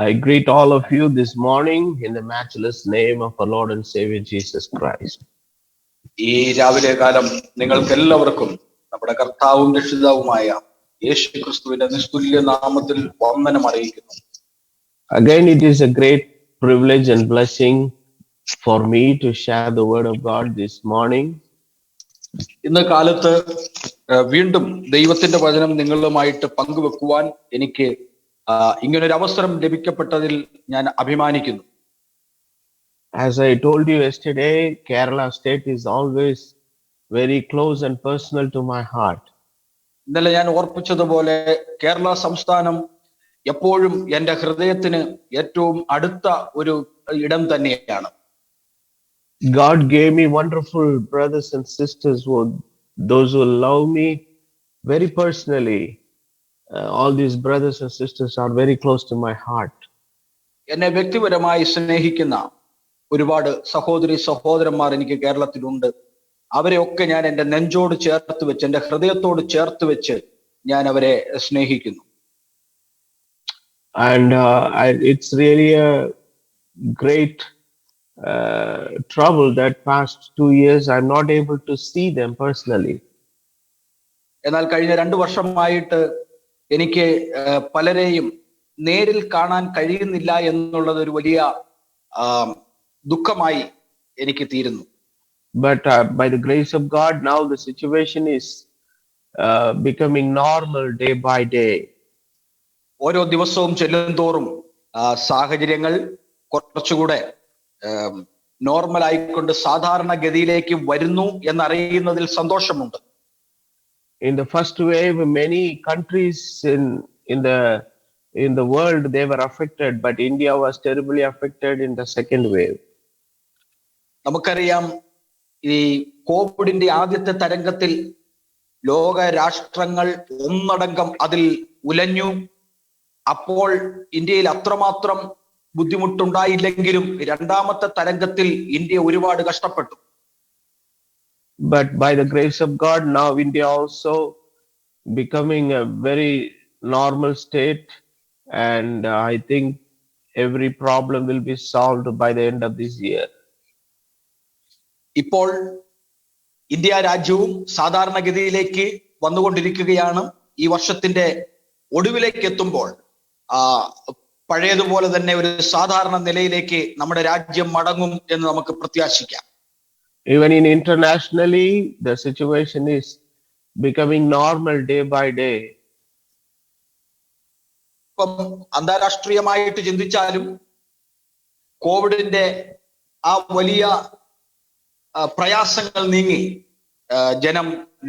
I greet all of you this morning in the matchless name of our Lord and Savior Jesus Christ. ഈ രാവിലെ കാലം നിങ്ങൾക്ക് എല്ലാവർക്കും നമ്മുടെ കർത്താവും രക്ഷിതാവുമായ യേശുക്രിസ്തുവിന്റെ നിസ്തുല്യ നാമത്തിൽ വന്ദനം അറിയിക്കുന്നു. Again, it is a great privilege and blessing for me to share the word of God this morning. ഇന്ന് കാലത്ത് വീണ്ടും ദൈവത്തിന്റെ വചനം നിങ്ങളുമായിട്ട് പങ്കുവെക്കുവാൻ എനിക്ക് ഇങ്ങനൊരു അവസരം ലഭിക്കപ്പെട്ടതിൽ ഞാൻ അഭിമാനിക്കുന്നു. As I told you yesterday, Kerala state is always very close and personal to my heart. ഇന്നലെ ഞാൻ ഓർപ്പിച്ചതുപോലെ കേരള സംസ്ഥാനം എപ്പോഴും എൻ്റെ ഹൃദയത്തിന് ഏറ്റവും അടുത്ത ഒരു ഇടം തന്നെയാണ്. God gave me wonderful brothers and sisters, those who love me very personally. All these brothers and sisters are very close to my heart. എന്നെ വ്യക്തിപരമായി സ്നേഹിക്കുന്ന ഒരുപാട് സഹോദരി സഹോദരന്മാർ എനിക്ക് കേരളത്തിലുണ്ട്. അവരെയൊക്കെ ഞാൻ എൻ്റെ നെഞ്ചോട് ചേർത്ത് വെച്ച്, എൻ്റെ ഹൃദയത്തോട് ചേർത്ത് വെച്ച് ഞാൻ അവരെ സ്നേഹിക്കുന്നു. And it's really a great trouble that past 2 years I'm not able to see them personally. എന്നാൽ കഴിഞ്ഞ 2 വർഷമായിട്ട് എനിക്ക് പലരെയും നേരിൽ കാണാൻ കഴിയുന്നില്ല എന്നുള്ളത് ഒരു വലിയ ദുഃഖമായി എനിക്ക് തീരുന്നു. But by the grace of God, now the situation is becoming normal day by day. ഓരോ ദിവസവും ചെല്ലുന്തോറും സാഹചര്യങ്ങൾ കുറച്ചുകൂടെ നോർമൽ ആയിക്കൊണ്ട് സാധാരണഗതിയിലേക്ക് വരുന്നു എന്നറിയുന്നതിൽ സന്തോഷമുണ്ട്. In the first wave, many countries in the world they were affected, but India was terribly affected in the second wave. നമുക്കറിയാം, ഈ കോവിഡിന്റെ ആദ്യത്തെ തരംഗത്തിൽ ലോക രാഷ്ട്രങ്ങൾ ഒന്നടങ്കം അതിൽ ഉലഞ്ഞു. അപ്പോൾ ഇന്ത്യയിൽ അത്രമാത്രം ബുദ്ധിമുട്ടുണ്ടായില്ലെങ്കിലും രണ്ടാമത്തെ തരംഗത്തിൽ ഇന്ത്യ ഒരുപാട് കഷ്ടപ്പെട്ടു. But by the grace of God, now India also becoming a very normal state, and I think every problem will be solved by the end of this year. ഇപ്പോൾ ഇന്ത്യ രാജ്യവും സാധാരണഗതിയിലേക്ക് വന്നുകൊണ്ടിരിക്കുകയാണ്. ഈ വർഷത്തിന്റെ ഒടുവിലേക്ക് എത്തുമ്പോൾ പഴയതുപോലെ തന്നെ ഒരു സാധാരണ നിലയിലേക്ക് നമ്മുടെ രാജ്യം മടങ്ങും എന്ന് നമുക്ക് പ്രത്യാശിക്കാം. Even in internationally, the situation is becoming normal day by day. ഇപ്പം അന്താരാഷ്ട്രീയമായിട്ട് ചിന്തിച്ചാലും കോവിഡിന്റെ ആ വലിയ പ്രയാസങ്ങൾ നീങ്ങി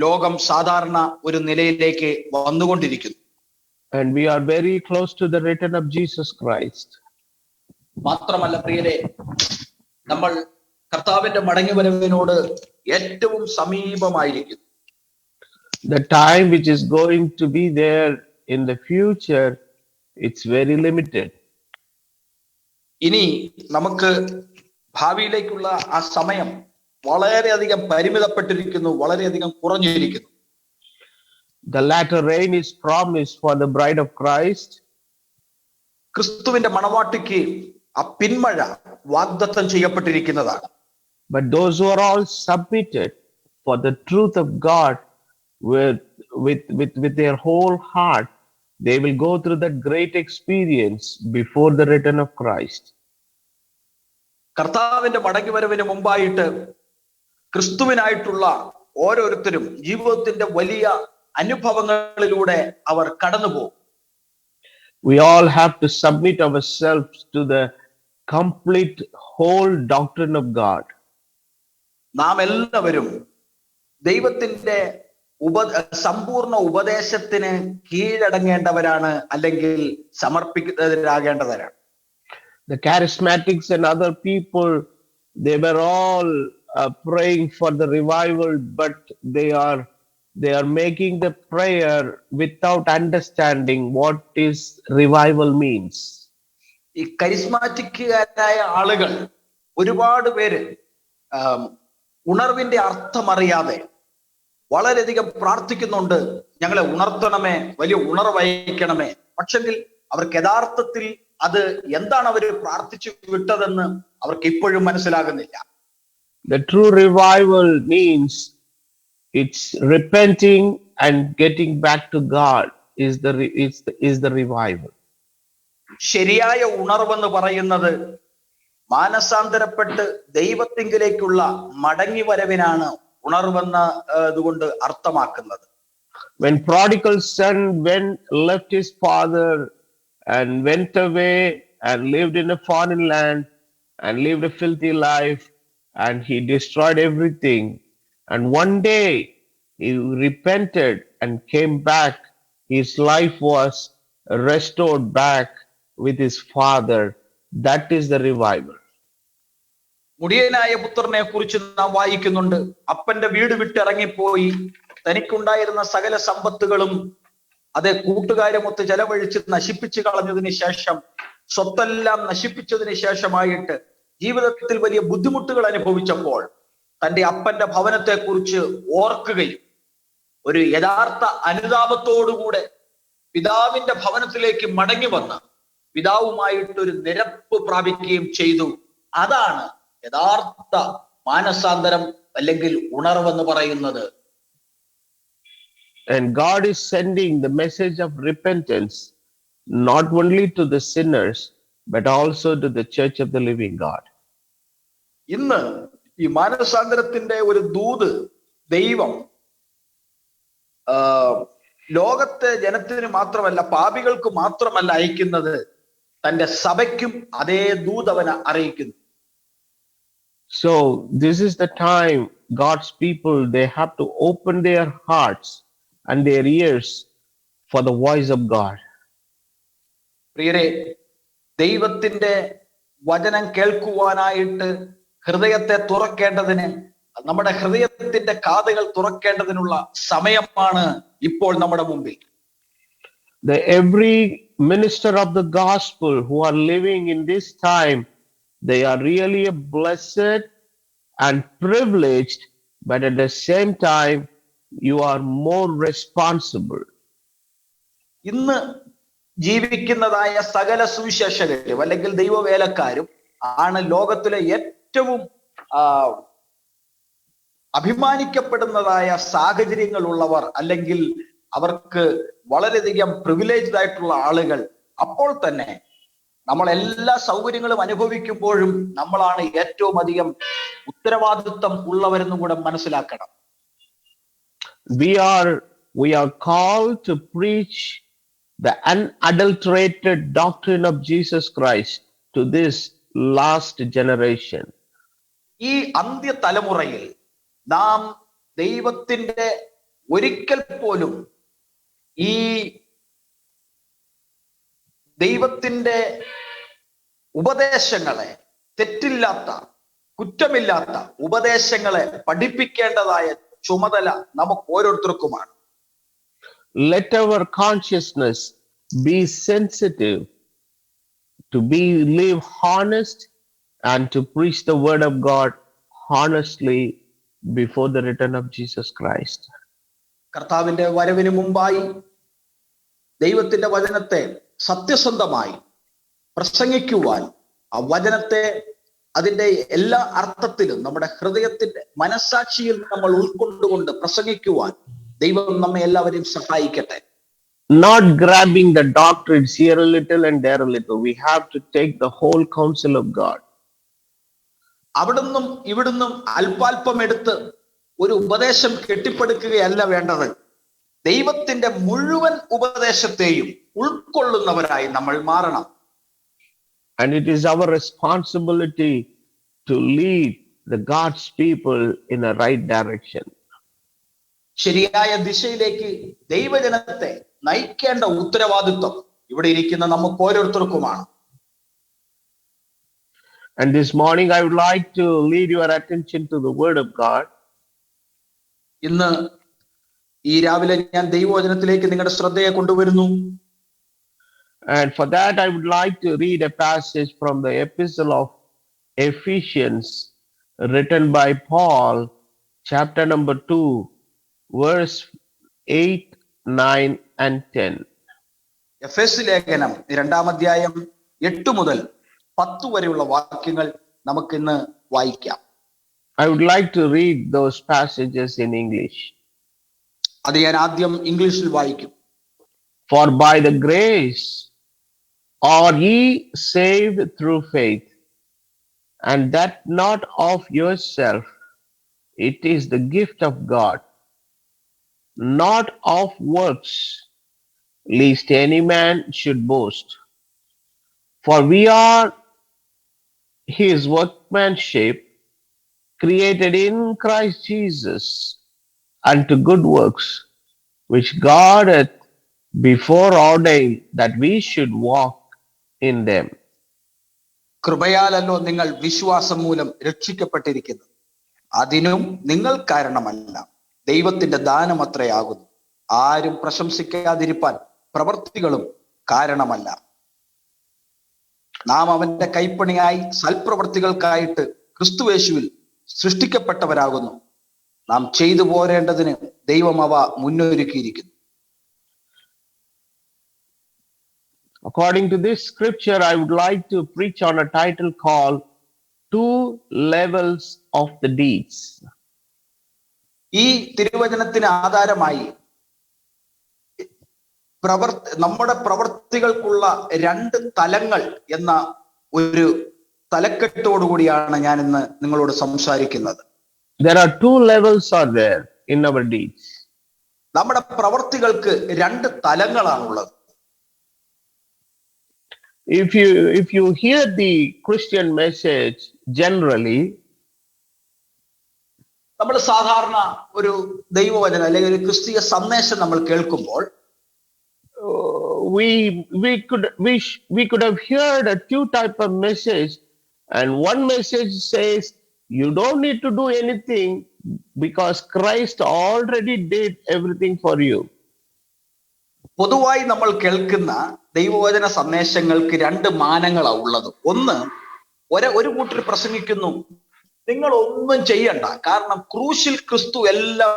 ലോകം സാധാരണ ഒരു നിലയിലേക്ക് വന്നുകൊണ്ടിരിക്കുന്നു. And we are very close to the return of Jesus Christ. മാത്രമല്ല പ്രിയരെ, നമ്മൾ കർത്താവിന്റെ മടങ്ങിവരവിനോട് ഏറ്റവും സമീപമായിരിക്കുന്നു. The time which is going to be there in the future, it's very limited. ഇനി നമുക്ക് ഭാവിയിലേക്കുള്ള ആ സമയം വളരെയധികം പരിമിതപ്പെട്ടിരിക്കുന്നു, വളരെയധികം കുറഞ്ഞിരിക്കുന്നു. The latter rain is promised for the bride of Christ. ക്രിസ്തുവിന്റെ മണവാട്ടിക്ക് ആ പിന്മഴ വാഗ്ദത്തം ചെയ്യപ്പെട്ടിരിക്കുന്നതാണ്. But those who are all submitted for the truth of God with their whole heart, they will go through that great experience before the return of Christ. കർത്താവിന്റെ മടങ്ങിവരവിന് മുമ്പായിട്ട് ക്രിസ്തുവിനായിട്ടുള്ള ഓരോരുത്തരും ജീവിതത്തിന്റെ വലിയ അനുഭവങ്ങളിലൂടെ അവർ കടന്നുപോകും. We all have to submit ourselves to the complete whole doctrine of God. നാം എല്ലാവരും ദൈവത്തിന്റെ സമ്പൂർണ്ണ ഉപദേശത്തിന് കീഴടങ്ങേണ്ടവരാണ്, അല്ലെങ്കിൽ സമർപ്പിക്കുന്നവരാകേണ്ടവരാണ്. The charismatics and other people, they were all praying for the revival, but they are making the prayer without understanding what is revival means. ഈ കരിസ്മാറ്റിക്കാരായ ആളുകൾ ഒരുപാട് പേര് ഉണർവിന്റെ അർത്ഥം അറിയാതെ വളരെയധികം പ്രാർത്ഥിക്കുന്നുണ്ട്, ഞങ്ങളെ ഉണർത്തണമേ, വലിയ ഉണർവയക്കണമേ. പക്ഷെങ്കിൽ അവർക്ക് യഥാർത്ഥത്തിൽ അത് എന്താണ് അവർ പ്രാർത്ഥിച്ചു വിട്ടതെന്ന് അവർക്ക് ഇപ്പോഴും മനസ്സിലാകുന്നില്ല. The true revival means it's repenting and getting back to God is the revival. ശരിയായ ഉണർവെന്ന് പറയുന്നത് മാനസാന്തരപ്പെട്ട് ദൈവത്തിങ്കിലേക്കുള്ള മടങ്ങി വരവിനാണ് ഉണർവെന്ന അതുകൊണ്ട് അർത്ഥമാക്കുന്നത്. When prodigal son left his father and went away and lived in a foreign land and lived a filthy life and he destroyed everything, and one day he repented and came back, his life was restored back with his father. That is the revival. മുടിയനായ പുത്രനെ കുറിച്ച് നാം വായിക്കുന്നുണ്ട്. അപ്പന്റെ വീട് വിട്ടിറങ്ങിപ്പോയി തനിക്കുണ്ടായിരുന്ന സകല സമ്പത്തുകളും അതേ കൂട്ടുകാരുമൊത്ത് ചെലവഴിച്ച് നശിപ്പിച്ചു കളഞ്ഞതിന് ശേഷം, സ്വത്തെല്ലാം നശിപ്പിച്ചതിന് ശേഷമായിട്ട് ജീവിതത്തിൽ വലിയ ബുദ്ധിമുട്ടുകൾ അനുഭവിച്ചപ്പോൾ തന്റെ അപ്പന്റെ ഭവനത്തെ കുറിച്ച് ഓർക്കുകയും ഒരു യഥാർത്ഥ അനുതാപത്തോടുകൂടെ പിതാവിന്റെ ഭവനത്തിലേക്ക് മടങ്ങി വന്ന് പിതാവുമായിട്ടൊരു നിരപ്പ് പ്രാപിക്കുകയും ചെയ്തു. അതാണ് യഥാർത്ഥ മാനസാന്തരം അല്ലെങ്കിൽ ഉണർവെന്ന് പറയുന്നത്. And God is sending the message of repentance not only to the sinners but also to the church of the living God. ഇന്ന് ഈ മാനസാന്തരത്തിന്റെ ഒരു ദൂത് ദൈവം ലോകത്തെ ജനത്തിന് മാത്രമല്ല, പാപികൾക്ക് മാത്രമല്ല അയക്കുന്നത്, തന്റെ സഭയ്ക്കും അതേ ദൂത് അവൻ അറിയിക്കുന്നു. So this is the time God's people, they have to open their hearts and their ears for the voice of God. പ്രിയരെ, ദൈവത്തിന്റെ വചനം കേൾക്കുവാനായിട്ട് ഹൃദയത്തെ തുറക്കേണ്ടതിന്, നമ്മുടെ ഹൃദയത്തിന്റെ കാതുകൾ തുറക്കേണ്ടതിനുള്ള സമയമാണ് ഇപ്പോൾ നമ്മുടെ മുമ്പിൽ. Every minister of the gospel who are living in this time, they are really blessed and privileged, but at the same time you are more responsible. ഇന്ന് ജീവിക്കുന്നതായ സകല സുവിശേഷകരും അല്ലെങ്കിൽ ദൈവവേലക്കാരും ആണ് ലോകത്തിലെ ഏറ്റവും അഭിമാനിക്കപ്പെടുന്നതായ സാഹചര്യങ്ങൾ ഉള്ളവർ, അല്ലെങ്കിൽ അവർക്ക് വളരെയധികം പ്രിവിലേജ്ഡ് ആയിട്ടുള്ള ആളുകൾ. അപ്പോൾ തന്നെ നമ്മൾ എല്ലാ സൗകര്യങ്ങളും അനുഭവിക്കുമ്പോഴും നമ്മളാണ് ഏറ്റവും അധികം ഉത്തരവാദിത്വം ഉള്ളവരെന്നും കൂടെ മനസ്സിലാക്കണം. We are called to preach the unadulterated doctrine of Jesus Christ to this last generation. ഈ അന്ത്യ തലമുറയിൽ നാം ദൈവത്തിന്റെ ഒരിക്കൽ പോലും ഈ ദൈവത്തിന്റെ ഉപദേശങ്ങളെ, തെറ്റില്ലാത്ത കുറ്റമില്ലാത്ത ഉപദേശങ്ങളെ പഠിപ്പിക്കേണ്ടതായ ചുമതല നമുക്ക് ഓരോരുത്തർക്കുമാണ്. Let our consciousness be sensitive to live honest and to preach the word of God honestly before the return of Jesus Christ. കർത്താവിന്റെ വരവിന് മുമ്പായി ദൈവത്തിന്റെ വചനത്തെ സത്യസന്ധമായി പ്രസംഗിക്കുവാൻ, ആ വചനത്തെ അതിന്റെ എല്ലാ അർത്ഥത്തിലും നമ്മുടെ ഹൃദയത്തിന്റെ മനസ്സാക്ഷിയിൽ നമ്മൾ ഉൾക്കൊണ്ടുകൊണ്ട് പ്രസംഗിക്കുവാൻ ദൈവം നമ്മെ എല്ലാവരെയും സഹായിക്കട്ടെ. Not grabbing the doctrines here a little and there a little. We have to take the whole counsel of God. അവിടുന്നും ഇവിടുന്നും അല്പാൽപ്പം എടുത്ത് ഒരു ഉപദേശം കെട്ടിപ്പടുക്കുകയല്ല വേണ്ടത്. ദൈവത്തിന്റെ മുഴുവൻ ഉപദേശത്തെയും ഉൾക്കൊള്ളുന്നവരായി നമ്മൾ മാറണം. And it is our responsibility to lead the God's people in a right direction. ശരിയായ ദിശയിലേക്ക് ദൈവജനത്തെ നയിക്കേണ്ട ഉത്തരവാദിത്വം ഇവിടെ ഇരിക്കുന്ന നമുക്ക് ഓരോരുത്തർക്കുമാണ്. And this morning I would like to lead your attention to the word of God. ഇന്ന് ഈ രാവിലെ ഞാൻ ദൈവവചനത്തിലേക്ക് നിങ്ങളുടെ ശ്രദ്ധയെ കൊണ്ടുവരുന്നു. And for that I would like to read a passage from the epistle of Ephesians written by Paul, chapter number 2, verse 8, 9 and 10. എഫെസ് ലേഖനം 2-ാം അധ്യായം 8 മുതൽ 10 വരെയുള്ള വാക്യങ്ങൾ നമുക്കിന്ന് വായിക്കാം. I would like to read those passages in English. അത് ഞാൻ ആദ്യം ഇംഗ്ലീഷിൽ വായിക്കും. For by the grace are ye saved through faith, and that not of yourself, it is the gift of God, not of works, lest any man should boast. For we are his workmanship, created in Christ Jesus unto good works, which God hath before ordained that we should walk in them. കൃപയാലല്ലോ നിങ്ങൾ വിശ്വാസം മൂലം രക്ഷിക്കപ്പെട്ടിരിക്കുന്നു. അതിനും നിങ്ങൾ കാരണമല്ല, ദൈവത്തിന്റെ ദാനമത്രയാകുന്നു. ആരും പ്രശംസിക്കാതിരിപ്പാൻ പ്രവൃത്തികളും കാരണമല്ല. നാം അവന്റെ കൈപ്പണിയായി സൽപ്രവൃത്തികൾക്കായിട്ട് ക്രിസ്തുയേശുവിൽ സൃഷ്ടിക്കപ്പെട്ടവരാകുന്നു. നാം ചെയ്തു പോരേണ്ടതിന് ദൈവം അവ മുന്നൊരുക്കിയിരിക്കുന്നു. According to this scripture, I would like to preach on a title called Two Levels of the Deeds. ഈ തിരുവചനത്തിന് ആധാരമായി നമ്മുടെ പ്രവൃത്തികൾക്കുള്ള 2 തലങ്ങൾ എന്ന ഒരു തലക്കെട്ടോടുകൂടിയാണ് ഞാൻ ഇന്ന് നിങ്ങളോട് സംസാരിക്കുന്നത്. There are 2 levels are there in our deeds. നമ്മുടെ പ്രവൃത്തികൾക്ക് 2 തലങ്ങളാണുള്ളത്. If you hear the Christian message generally, നമ്മൾ സാധാരണ ഒരു ദൈവവചനം അല്ലെങ്കിൽ ഒരു ക്രിസ്തീയ സന്ദേശം നമ്മൾ കേൾക്കുമ്പോൾ we could have heard a 2 type of message, and one message says you don't need to do anything because Christ already did everything for you. പൊതുവായി നമ്മൾ കേൾക്കുന്ന ദൈവവചന സന്ദേശങ്ങൾക്ക് 2 മാനങ്ങളാണ് ഉള്ളത്. ഒന്ന്, ഒരു കൂട്ടർ പ്രസംഗിക്കുന്നു, നിങ്ങൾ ഒന്നും ചെയ്യണ്ട, കാരണം ക്രൂശിൽ ക്രിസ്തു എല്ലാം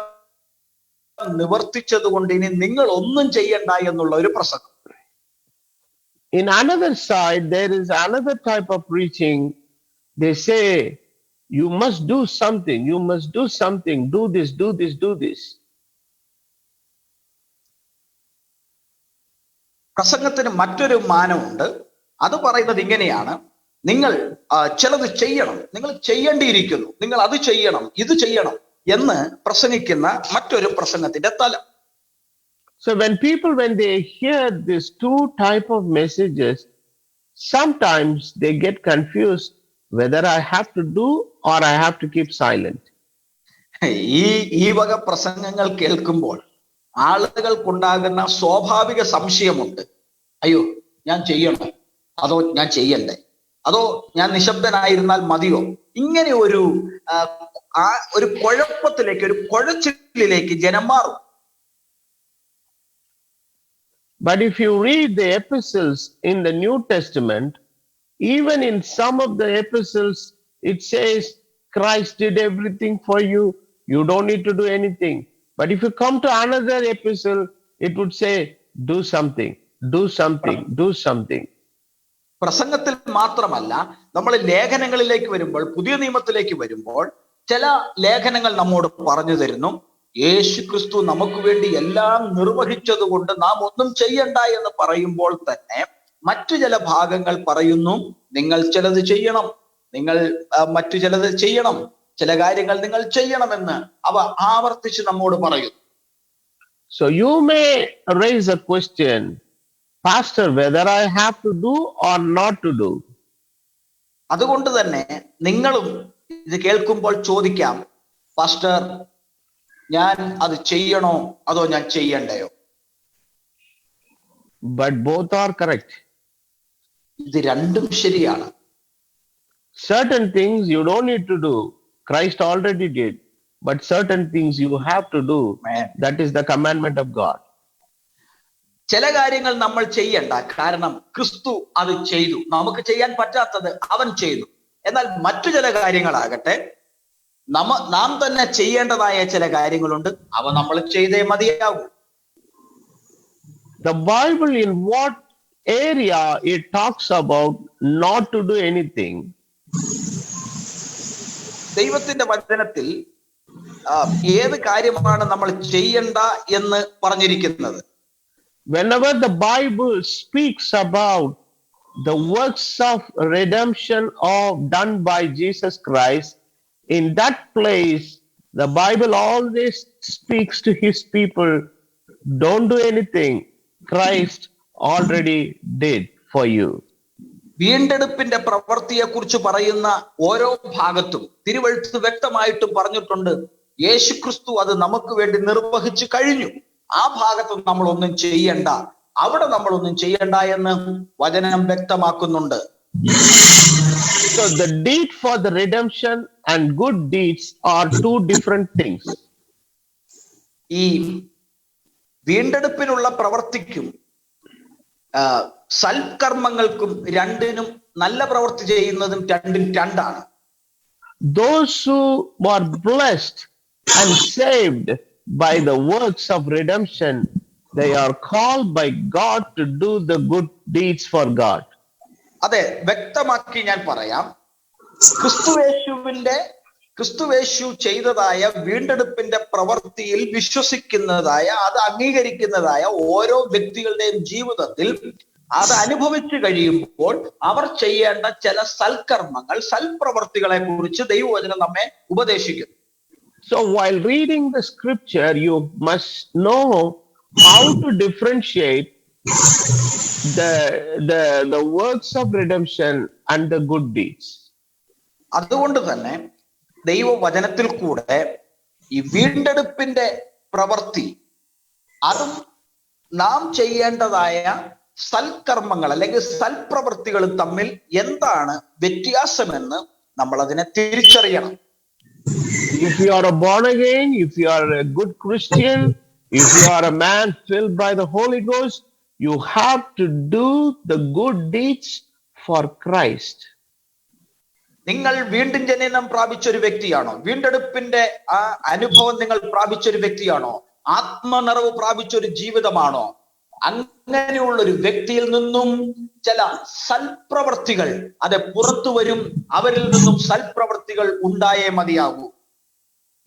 നിവർത്തിച്ചത് കൊണ്ട് ഇനി നിങ്ങൾ ഒന്നും ചെയ്യണ്ട എന്നുള്ള ഒരു പ്രസംഗം. In another side, there is another type of preaching. They say you must do something, you must do something, do this, do this, do this. പ്രസംഗത്തിന് മറ്റൊരു മാനമുണ്ട്. അത് പറയുന്നത് ഇങ്ങനെയാണ്: നിങ്ങൾ ചിലത് ചെയ്യണം, നിങ്ങൾ ചെയ്യേണ്ടിയിരിക്കുന്നു, നിങ്ങൾ അത് ചെയ്യണം, ഇത് ചെയ്യണം എന്ന് പ്രസംഗിക്കുന്ന മറ്റൊരു പ്രസംഗത്തിന്റെ തലം. So when they hear these 2 type of messages, sometimes they get confused whether I have to do or I have to keep silent. ഈ വക പ്രസംഗങ്ങൾ കേൾക്കുമ്പോൾ ആളുകൾക്കുണ്ടാകുന്ന സ്വാഭാവിക സംശയമുണ്ട്. അയ്യോ, ഞാൻ ചെയ്യണോ അതോ ഞാൻ ചെയ്യണ്ടേ, അതോ ഞാൻ നിശബ്ദനായിരുന്നാൽ മതിയോ? ഇങ്ങനെ ഒരു കുഴപ്പത്തിലേക്ക്, ഒരു കുഴച്ചിലേക്ക് ജനം മാറും. But if you read the epistles in the New Testament, even in some of the epistles, it says Christ did everything for you. You don't need to do anything. But if you come to another epistle, it would say, do something, do something, do something. പ്രസംഗത്തിൽ മാത്രമല്ല, നമ്മൾ ലേഖനങ്ങളിലേക്ക് വരുമ്പോൾ, പുതിയ നിയമത്തിലേക്ക് വരുമ്പോൾ, ചില ലേഖനങ്ങൾ നമ്മോട് പറഞ്ഞു തരുന്നു, യേശു ക്രിസ്തു നമുക്ക് വേണ്ടി എല്ലാം നിർവഹിച്ചത് കൊണ്ട് നാം ഒന്നും ചെയ്യണ്ട എന്ന് പറയുമ്പോൾ തന്നെ മറ്റു ചില ഭാഗങ്ങൾ പറയുന്നു, നിങ്ങൾ ചിലത് ചെയ്യണം, നിങ്ങൾ മറ്റു ചിലത് ചെയ്യണം, ചില കാര്യങ്ങൾ നിങ്ങൾ ചെയ്യണമെന്ന് അവ ആവർത്തിച്ച് നമ്മോട് പറയുന്നു. So you may raise a question, Pastor, whether I have to do or not to do. അതുകൊണ്ട് തന്നെ നിങ്ങളും ഇത് കേൾക്കുമ്പോൾ ചോദിക്കാം, പാസ്റ്റർ, ഞാൻ അത് ചെയ്യണോ അതോ ഞാൻ ചെയ്യണ്ടയോ? But both are correct. ഇത് രണ്ടും ശരിയാണ്. Certain things you don't need to do, Christ already did. But certain things you have to do. That is the commandment of God. ചില കാര്യങ്ങൾ നമ്മൾ ചെയ്യണ്ട, കാരണം ക്രിസ്തു അത് ചെയ്തു. നമുക്ക് ചെയ്യാൻ പറ്റാത്തത് അവൻ ചെയ്തു. എന്നാൽ മറ്റു ചില കാര്യങ്ങളാകട്ടെ, നാം തന്നെ ചെയ്യേണ്ടതായ ചില കാര്യങ്ങളുണ്ട്, അവ നമ്മൾ ചെയ്തേ മതിയാകൂ. The Bible, in what area it talks about not to do anything. ദൈവത്തിന്റെ വചനത്തിൽ ഏത് കാര്യമാണ് നമ്മൾ ചെയ്യണ്ട എന്ന് പറഞ്ഞിരിക്കുന്നത്? Whenever the Bible speaks about the works of redemption done by Jesus Christ, in that place, the Bible always speaks to his people, don't do anything. Christ already did for you. വീണ്ടെടുപ്പിന്റെ പ്രവൃത്തിയെ കുറിച്ച് പറയുന്ന ഓരോ ഭാഗത്തും തിരുവെഴുത്ത് വ്യക്തമായിട്ടും പറഞ്ഞിട്ടുണ്ട്, യേശുക്രിസ്തു അത് നമുക്ക് വേണ്ടി നിർവഹിച്ചു കഴിഞ്ഞു. ആ ഭാഗത്ത് നമ്മൾ ഒന്നും ചെയ്യണ്ട, അവിടെ നമ്മളൊന്നും ചെയ്യണ്ട എന്ന് വചനം വ്യക്തമാക്കുന്നുണ്ട്. So the deed for the redemption and good deeds are two different things. ഈ വീണ്ടെടുപ്പിനുള്ള പ്രവൃത്തിക്കും സൽക്കർമ്മങ്ങൾക്കും രണ്ടിനും, നല്ല പ്രവൃത്തി ചെയ്യുന്നതും രണ്ടും രണ്ടാണ്. Those who are blessed and saved by the works of redemption, they are called by God to do the good deeds for God. അതെ, വ്യക്തമാക്കി ഞാൻ പറയാം. ക്രിസ്തുവേശു ചെയ്തതായ വീണ്ടെടുപ്പിന്റെ പ്രവൃത്തിയിൽ വിശ്വസിക്കുന്നതായ, അത് അംഗീകരിക്കുന്നതായ ഓരോ വ്യക്തികളുടെയും ജീവിതത്തിൽ അത് അനുഭവിച്ചു കഴിയുമ്പോൾ അവർ ചെയ്യേണ്ട ചില സൽക്കർമ്മങ്ങൾ, സൽപ്രവർത്തികളെ കുറിച്ച് ദൈവവചനം നമ്മെ ഉപദേശിക്കുന്നു. So while reading the scripture, you must know how to differentiate the works of redemption and the good deeds. അതുകൊണ്ട് തന്നെ ദൈവവചനത്തിൽ കൂടെ ഈ വീണ്ടെടുപ്പിന്റെ പ്രവൃത്തി, അതും നാം ചെയ്യേണ്ടതായ സൽക്കർമ്മങ്ങൾ അല്ലെങ്കിൽ സൽപ്രവൃത്തികളും തമ്മിൽ എന്താണ് വ്യത്യാസമെന്ന് നമ്മൾ അതിനെ തിരിച്ചറിയണം. If you are a born again, if you are a good Christian, if you are a man filled by the Holy Ghost, you have to do the good deeds for Christ. നിങ്ങൾ വീണ്ടും ജനനം പ്രാപിച്ച ഒരു വ്യക്തിയാണോ? വീണ്ടെടുപ്പിന്റെ ആ അനുഭവം നിങ്ങൾ പ്രാപിച്ച ഒരു വ്യക്തിയാണോ? ആത്മനിറവ് പ്രാപിച്ച ഒരു ജീവിതമാണോ? അങ്ങനെയുള്ള ഒരു വ്യക്തിയിൽ നിന്നും ചില സൽപ്രവർത്തികൾ അത് പുറത്തു വരും. അവരിൽ നിന്നും സൽപ്രവർത്തികൾ ഉണ്ടായേ മതിയാകൂ.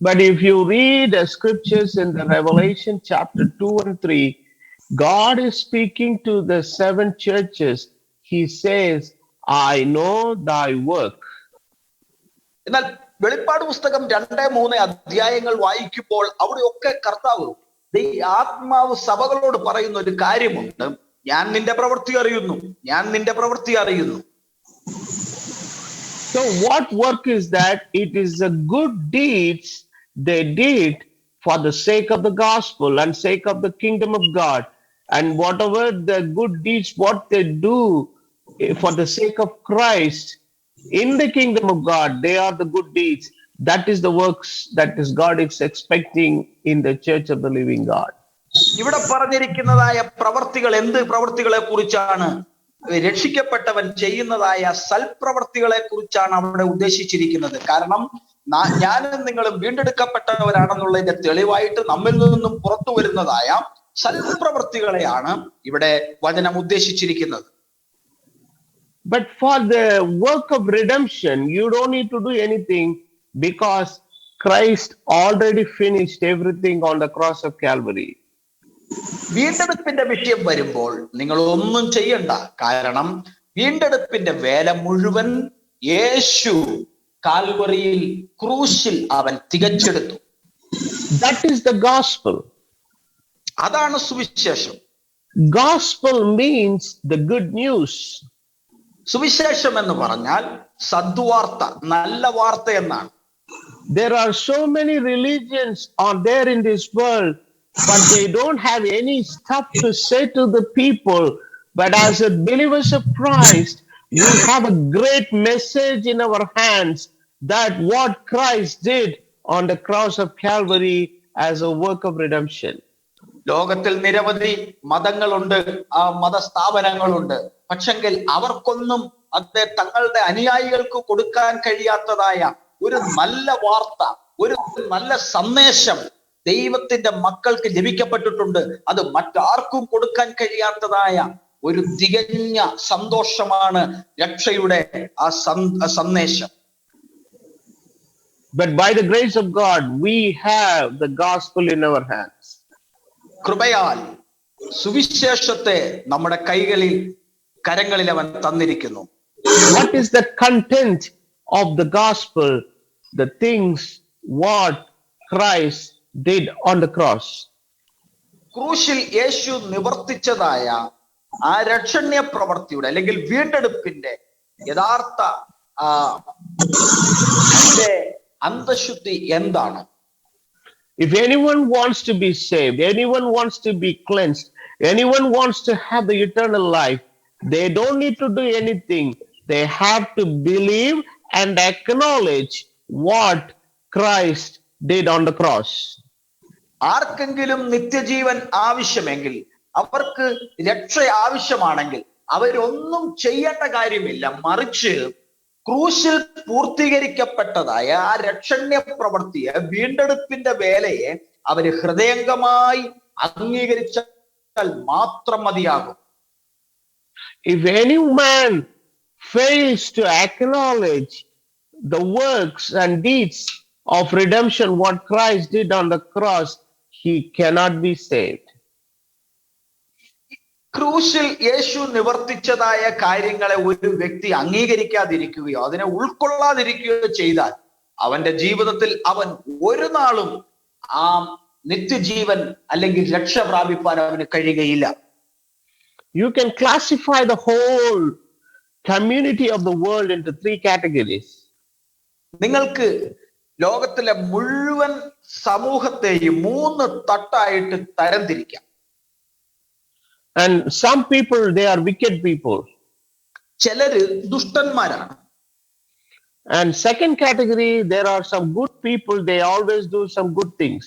But if you read the scriptures in the Revelation chapter 2 and 3, God is speaking to the 7 churches. He says, I know thy work. എന്നാൽ വെളിപ്പാട് പുസ്തകം 2-3 അധ്യായങ്ങൾ വായിക്കുമ്പോൾ അവിടെയൊക്കെ കർത്താവ്, ആത്മാവ് സഭകളോട് പറയുന്ന ഒരു കാര്യമുണ്ട്, ഞാൻ നിന്റെ പ്രവൃത്തി അറിയുന്നു, ഞാൻ നിന്റെ പ്രവൃത്തി അറിയുന്നു. So what work is that? It is the good deeds they did for the sake of the gospel and sake of the kingdom of God. And whatever the good deeds, what they do for the sake of Christ in the kingdom of God, they are the good deeds. That is the works that is God is expecting in the church of the living God. ഇവിടെ പറഞ്ഞിരിക്കുന്നതായ പ്രവർത്തികൾ എന്ത് പ്രവർത്തികളെ കുറിച്ചാണ്? രക്ഷിക്കപ്പെട്ടവൻ ചെയ്യുന്നതായ സൽപ്രവർത്തികളെ കുറിച്ചാണ് അവിടെ ഉദ്ദേശിച്ചിരിക്കുന്നത്. കാരണം ഞാനും നിങ്ങളും വീണ്ടെടുക്കപ്പെട്ടവരാണെന്നുള്ളതിന്റെ തെളിവായിട്ട് നമ്മിൽ നിന്നും പുറത്തു വരുന്നതായ സൽപ്രവർത്തികളെയാണ് ഇവിടെ വചനം ഉദ്ദേശിച്ചിരിക്കുന്നത്. But for the work of redemption, you don't need to do anything because Christ already finished everything on the cross of Calvary. വീണ്ടെടുപ്പിന്റെ വിഷയം വരുമ്പോൾ നിങ്ങൾ ഒന്നും ചെയ്യണ്ട. കാരണം വീണ്ടെടുപ്പിന്റെ വേല മുഴുവൻ യേശു കാൽവറിയിൽ ക്രൂശിൽ അവൻ തികച്ചെടുത്തു. That is the gospel. അതാണ് സുവിശേഷം. Gospel means the good news. സുവിശേഷം എന്ന് പറഞ്ഞാൽ സദ്വാർത്ത, നല്ല വാർത്ത എന്നാണ്. There are so many religions are there in this world, but they don't have any stuff to say to the people. But as a believers of Christ, we have a great message in our hands that what Christ did on the cross of Calvary as a work of redemption. ലോകത്തിൽ നിരവധി മതങ്ങളുണ്ട്, ആ മതസ്ഥാപനങ്ങളുണ്ട്. പക്ഷെങ്കിൽ അവർക്കൊന്നും അത് തങ്ങളുടെ അനുയായികൾക്ക് കൊടുക്കാൻ കഴിയാത്തതായ ഒരു നല്ല വാർത്ത, ഒരു നല്ല സന്ദേശം ദൈവത്തിന്റെ മക്കൾക്ക് ലഭിക്കപ്പെട്ടിട്ടുണ്ട്. അത് മറ്റാർക്കും കൊടുക്കാൻ കഴിയാത്തതായ ഒരു തികഞ്ഞ സന്തോഷമാണ് രക്ഷയുടെ ആ സന്ദേശം. But by the grace of God, we have the gospel in our hands. കൃപയാൽ സുവിശേഷത്തെ നമ്മുടെ കരങ്ങളിൽ അവൻ തന്നിരിക്കുന്നു. What is the content of the gospel? The things what Christ did on the cross. ക്രൂശിൽ യേശു നിവർത്തിച്ചതായ ആ രക്ഷണ്യ പ്രവൃത്തിയുടെ അല്ലെങ്കിൽ വീണ്ടെടുപ്പിന്റെ യഥാർത്ഥ അന്തശുദ്ധി എന്താണ്? If anyone wants to be saved, anyone wants to be cleansed, anyone wants to have the eternal life, they don't need to do anything. They have to believe and acknowledge what Christ did on the cross. ആർക്കെങ്കിലും നിത്യജീവൻ ആവശ്യമെങ്കിൽ, അവർക്ക് രക്ഷ ആവശ്യമാണെങ്കിൽ അവരൊന്നും ചെയ്യേണ്ട കാര്യമില്ല. മറിച്ച് ക്രൂശിൽ പൂർത്തീകരിക്കപ്പെട്ടതായ ആ രക്ഷണ്യ പ്രവൃത്തിയെ, വീണ്ടെടുപ്പിന്റെ വേലയെ അവര് ഹൃദയംഗമായി അംഗീകരിച്ചാൽ മാത്രം മതിയാകും. If any man fails to acknowledge the works and deeds of redemption, what Christ did on the cross, he cannot be saved. ക്രൂശിൽ യേശു നിവർത്തിച്ചതായ കാര്യങ്ങളെ ഒരു വ്യക്തി അംഗീകരിക്കാതിരിക്കുകയോ അതിനെ ഉൾക്കൊള്ളാതിരിക്കുകയോ ചെയ്താൽ അവന്റെ ജീവിതത്തിൽ അവൻ ഒരു നാളും ആ നിത്യജീവൻ അല്ലെങ്കിൽ രക്ഷ പ്രാപിപ്പാൻ അവന് കഴിയുകയില്ല. You can classify the whole community of the world into 3 categories. നിങ്ങൾക്ക് ലോകത്തിലെ മുഴുവൻ സമൂഹത്തെയും 3 തട്ടായിട്ട് തരംതിരിക്കാം. And some people, they are wicked people. ചിലര് ദുഷ്ടന്മാരാണ്. And second category, there are some good people, they always do some good things.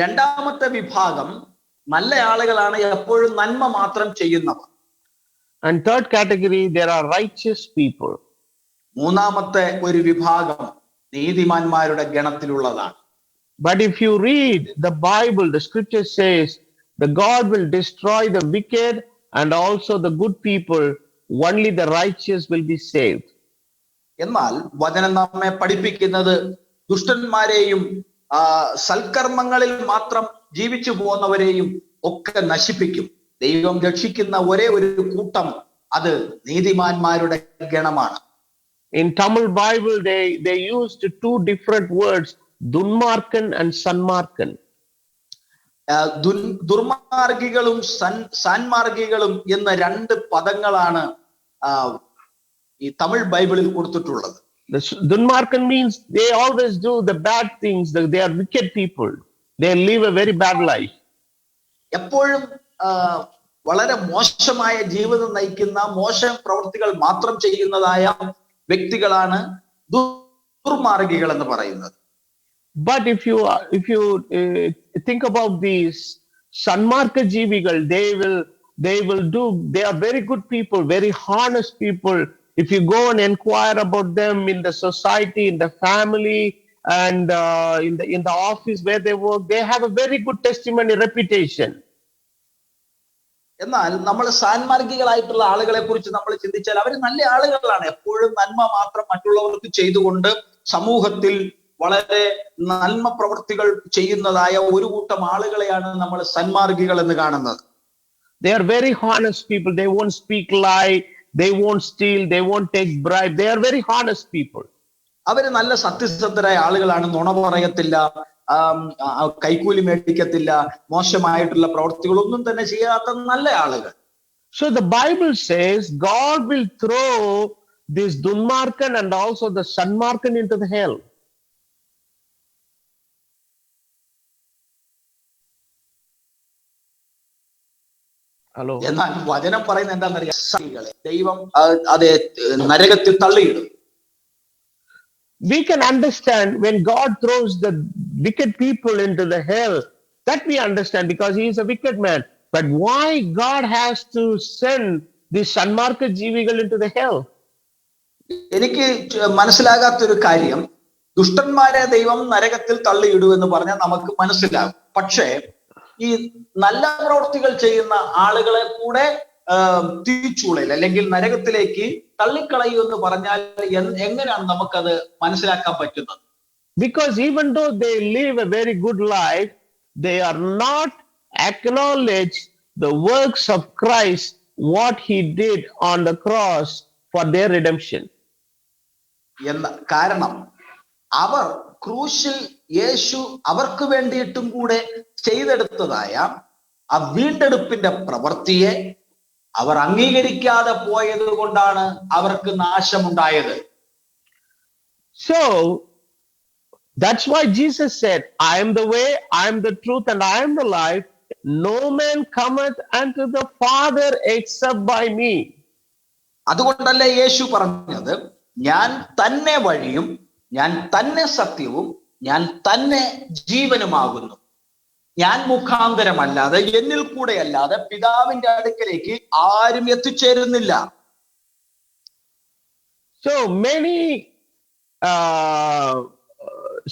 രണ്ടാമത്തെ വിഭാഗം നല്ല ആളുകളാണ്, എപ്പോഴും നന്മ മാത്രം ചെയ്യുന്നവർ. And third category, there are righteous people. മൂന്നാമത്തെ ഒരു വിഭാഗം നീതിമാന്മാരുടെ ഗണത്തിലുള്ളതാണ്. But if you read the Bible, the scripture says the God will destroy the wicked and also the good people, only the righteous will be saved. എന്നാൽ വചനം നമ്മെ പഠിപ്പിക്കുന്നത് ദുഷ്ടന്മാരെയും സൽക്കർമ്മങ്ങളിൽ മാത്രം ജീവിച്ചു പോകുന്നവരെയും ഒക്കെ നശിപ്പിക്കും. ദൈവം രക്ഷിക്കുന്ന ഒരേ ഒരു കൂട്ടം അത് നീതിമാന്മാരുടെ ഗണമാണ്. In Tamil Bible, they used 2 different words, Dunmarkan and Sanmarkan. ദുർമാർഗികളും സാൻമാർഗികളും എന്ന 2 പദങ്ങളാണ് ഈ തമിഴ് ബൈബിളിൽ കൊടുത്തിട്ടുള്ളത്. The Dunmarkan means they always do the bad things. They are wicked people. They live a very bad life. എപ്പോഴും വളരെ മോശമായ ജീവിതം നയിക്കുന്ന, മോശം പ്രവൃത്തികൾ മാത്രം ചെയ്യുന്നതായ വ്യക്തികളാണ് ദുർമാർഗികൾ എന്ന് പറയുന്നത്. But if you think about these Sanmarka Jivigal, they are very good people, very honest people. If you go and inquire about them in the society, in the family, and in the office where they work, they have a very good testimony, reputation. എന്നാൽ നമ്മൾ സാൻമാർഗികളായിട്ടുള്ള ആളുകളെ കുറിച്ച് നമ്മൾ ചിന്തിച്ചാൽ അവർ നല്ല ആളുകളാണ്. എപ്പോഴും നന്മ മാത്രം മറ്റുള്ളവർക്ക് ചെയ്തുകൊണ്ട് സമൂഹത്തിൽ വളരെ നന്മ പ്രവൃത്തികൾ ചെയ്യുന്നതായ ഒരു കൂട്ടം ആളുകളെയാണ് നമ്മൾ സന്മാർഗികൾ എന്ന് കാണുന്നത്. They are very honest people. They won't speak lie. They won't steal. They won't take bribe. They are very honest people. അവര് നല്ല സത്യസന്ധരായ ആളുകളാണ്. നുണ പറയത്തില്ല, കൈക്കൂലി മേടിക്കത്തില്ല, മോശമായിട്ടുള്ള പ്രവൃത്തികളൊന്നും തന്നെ ചെയ്യാത്ത നല്ല ആളുകൾ. So the Bible says God will throw this Dunmarkan and also the Sanmarkan into the hell. Hello. എന്നാൽ വചനം പറയുന്നത് എന്താണെന്നറിയാം, ദൈവം അതെ നരകത്തിൽ തള്ളിയിടും. We can understand when God throws the wicked people into the hell, that we understand because he is a wicked man. But why God has to send the Sanmarka Jivigal into the hell? എനിക്ക് മനസ്സിലാകാത്തൊരു കാര്യം, ദുഷ്ടന്മാരെ ദൈവം നരകത്തിൽ തള്ളിയിടുമെന്ന് പറഞ്ഞാൽ നമുക്ക് മനസ്സിലാകും. പക്ഷേ ഈ നല്ല പ്രവൃത്തികൾ ചെയ്യുന്ന ആളുകളെ കൂടെ തീച്ചൂളയിൽ അല്ലെങ്കിൽ നരകത്തിലേക്ക് തള്ളിക്കളയൂ എന്ന് പറഞ്ഞാൽ എങ്ങനെയാണ് നമുക്കത് മനസ്സിലാക്കാൻ പറ്റുന്നത്? Because even though they live a very good life, they are not acknowledge the works of Christ, what he did on the cross for their redemption. കാരണം അവർ ക്രൂശിൽ യേശു അവർക്ക് വേണ്ടിയിട്ടും കൂടെ ചെയ്തെടുത്തതായ ആ വീണ്ടെടുപ്പിന്റെ പ്രവൃത്തിയെ അവർ അംഗീകരിക്കാതെ പോയത് കൊണ്ടാണ് അവർക്ക് നാശമുണ്ടായത്. So that's why Jesus said, I am the way, I am the truth, and I am the life. No man cometh unto the Father except by me. അതുകൊണ്ടല്ലേ യേശു പറഞ്ഞത്, ഞാൻ തന്നെ വഴിയും ഞാൻ തന്നെ സത്യവും ഞാൻ തന്നെ ജീവനുമാകുന്നു. ഞാൻ മുഖാന്തരമല്ലാതെ എന്നിൽ കൂടെ അല്ലാതെ പിതാവിന്റെ അടുക്കലേക്ക് ആരും എത്തിച്ചേരുന്നില്ല. So many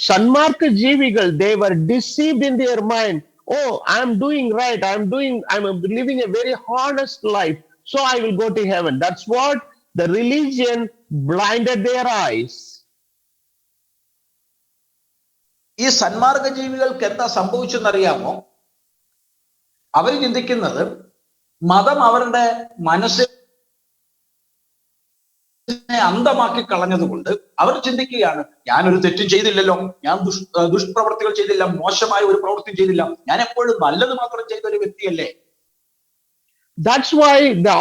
Sanmarka Jeevigal, they were deceived in their mind. Oh, I'm doing right. I'm living a very honest life. So I will go to heaven. That's what the religion blinded their eyes. ഈ സന്മാർഗ ജീവികൾക്ക് എന്താ സംഭവിച്ചെന്നറിയാമോ? അവർ ചിന്തിക്കുന്നത് മതം അവരുടെ മനസ്സിനെ അന്ധമാക്കി കളഞ്ഞതുകൊണ്ട് അവർ ചിന്തിക്കുകയാണ്, ഞാനൊരു തെറ്റും ചെയ്തില്ലല്ലോ, ഞാൻ ദുഷ്പ്രവർത്തികൾ ചെയ്തില്ല, മോശമായ ഒരു പ്രവൃത്തി ചെയ്തില്ല, ഞാൻ എപ്പോഴും നല്ലത് മാത്രം ചെയ്ത ഒരു വ്യക്തിയല്ലേ. That's why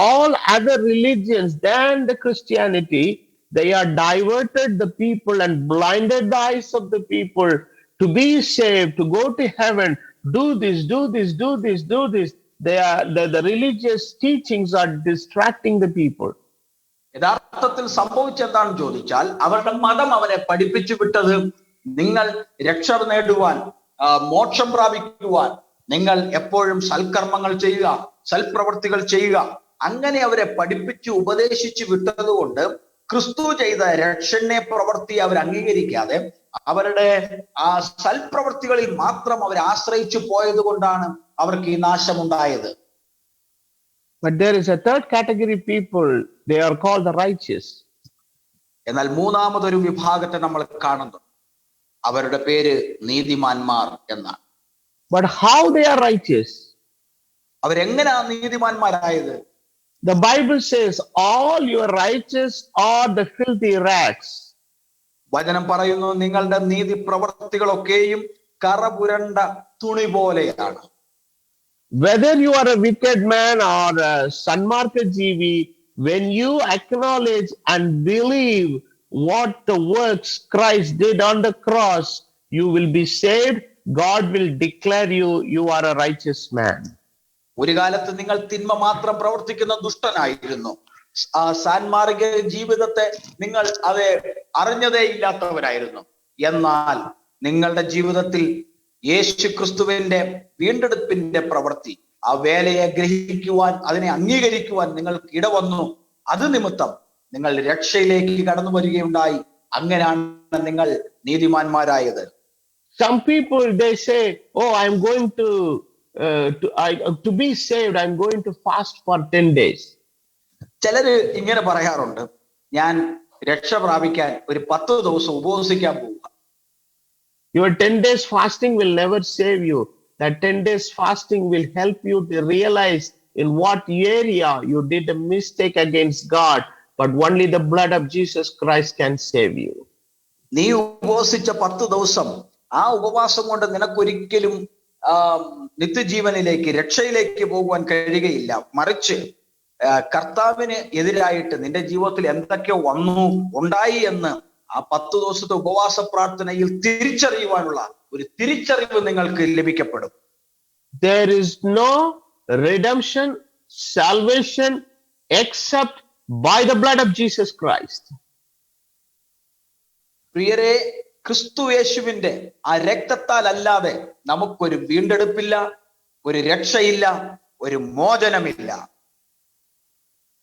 all other religions than the Christianity, they are diverted the people and blinded the eyes of the people to be saved, to go to heaven. Do this, do this, do this, do this. The religious teachings are distracting the people. യഥാർത്ഥത്തിൽ സംഭവിച്ചെന്താണെന്ന് ചോദിച്ചാൽ, അവരുടെ മതം അവരെ പഠിപ്പിച്ചു വിട്ടത്, നിങ്ങൾ രക്ഷ നേടുവാൻ, മോക്ഷം പ്രാപിക്കുവാൻ നിങ്ങൾ എപ്പോഴും സൽക്കർമ്മങ്ങൾ ചെയ്യുക, സൽപ്രവർത്തികൾ ചെയ്യുക, അങ്ങനെ അവരെ പഠിപ്പിച്ചു ഉപദേശിച്ചു വിട്ടതുകൊണ്ട് ക്രിസ്തു ചെയ്ത രക്ഷണ പ്രവൃത്തി അവർ അംഗീകരിക്കാതെ അവരുടെ ആ സൽപ്രവൃത്തികളിൽ മാത്രം അവർ ആശ്രയിച്ചു പോയത് കൊണ്ടാണ് അവർക്ക് ഈ നാശമുണ്ടായത്. But there is a third category people, they are called the righteous. എന്നാൽ മൂന്നാമതൊരു വിഭാഗത്തെ നമ്മൾ കാണുന്നു, അവരുടെ പേര് നീതിമാന്മാർ എന്നാണ്. But how they are righteous? അവരെങ്ങനെയാ നീതിമാന്മാരായത്? The Bible says all your righteous are the filthy rags. വചനം പറയുന്നു, നിങ്ങളുടെ നീതി പ്രവൃത്തികളൊക്കെയും കറപുരണ്ട തുണി പോലെയാണ്. Whether you are a wicked man or a Sanmarka Jeevi, when you acknowledge and believe what the works Christ did on the cross, you will be saved. God will declare you are a righteous man. ഒരു കാലത്ത് നിങ്ങൾ തിന്മ മാത്രം പ്രവർത്തിക്കുന്ന ദുഷ്ടനായിരുന്നു. ആ സാൻമാർഗ ജീവിതത്തെ നിങ്ങൾ അത് അറിഞ്ഞതേ ഇല്ലാത്തവരായിരുന്നു. എന്നാൽ നിങ്ങളുടെ ജീവിതത്തിൽ യേശു ക്രിസ്തുവിന്റെ വീണ്ടെടുപ്പിന്റെ പ്രവൃത്തി, ആ വേലയെ ഗ്രഹിക്കുവാൻ, അതിനെ അംഗീകരിക്കുവാൻ നിങ്ങൾക്ക് ഇടവന്നു. അത് നിമിത്തം നിങ്ങൾ രക്ഷയിലേക്ക് കടന്നു വരികയുണ്ടായി. അങ്ങനെയാണ് നിങ്ങൾ നീതിമാന്മാരായത്. Some people, they say, oh, I'm going to be saved, I'm going to fast for 10 days. ചിലര് ഇങ്ങനെ പറയാറുണ്ട്, ഞാൻ രക്ഷ പ്രാപിക്കാൻ ഒരു 10 ദിവസം ഉപവസിക്കാൻ പോവുക. Your 10 days fasting will never save you. That 10 days fasting will help you to realize in what area you did a mistake against God, but only the blood of Jesus Christ can save you. നീ ഉപവസിച്ച 10 ദിവസം, ആ ഉപവാസം കൊണ്ട് നിനക്കൊരിക്കലും നിത്യജീവനിലേക്ക്, രക്ഷയിലേക്ക് പോകുവാൻ കഴിയുകയില്ല. മറിച്ച് കർത്താവിന് എതിരായിട്ട് നിന്റെ ജീവിതത്തിൽ എന്തൊക്കെയോ ഉണ്ടായി എന്ന് ആ 10 ദിവസത്തെ ഉപവാസ പ്രാർത്ഥനയിൽ തിരിച്ചറിയുവാനുള്ള ഒരു തിരിച്ചറിവ് നിങ്ങൾക്ക് ലഭിക്കപ്പെടും. There is no redemption, salvation except by the blood of Jesus Christ. പ്രിയരെ, ക്രിസ്തു യേശുവിന്റെ ആ രക്തത്താൽ അല്ലാതെ നമുക്കൊരു വീണ്ടെടുപ്പില്ല, ഒരു രക്ഷയില്ല, ഒരു മോചനമില്ല.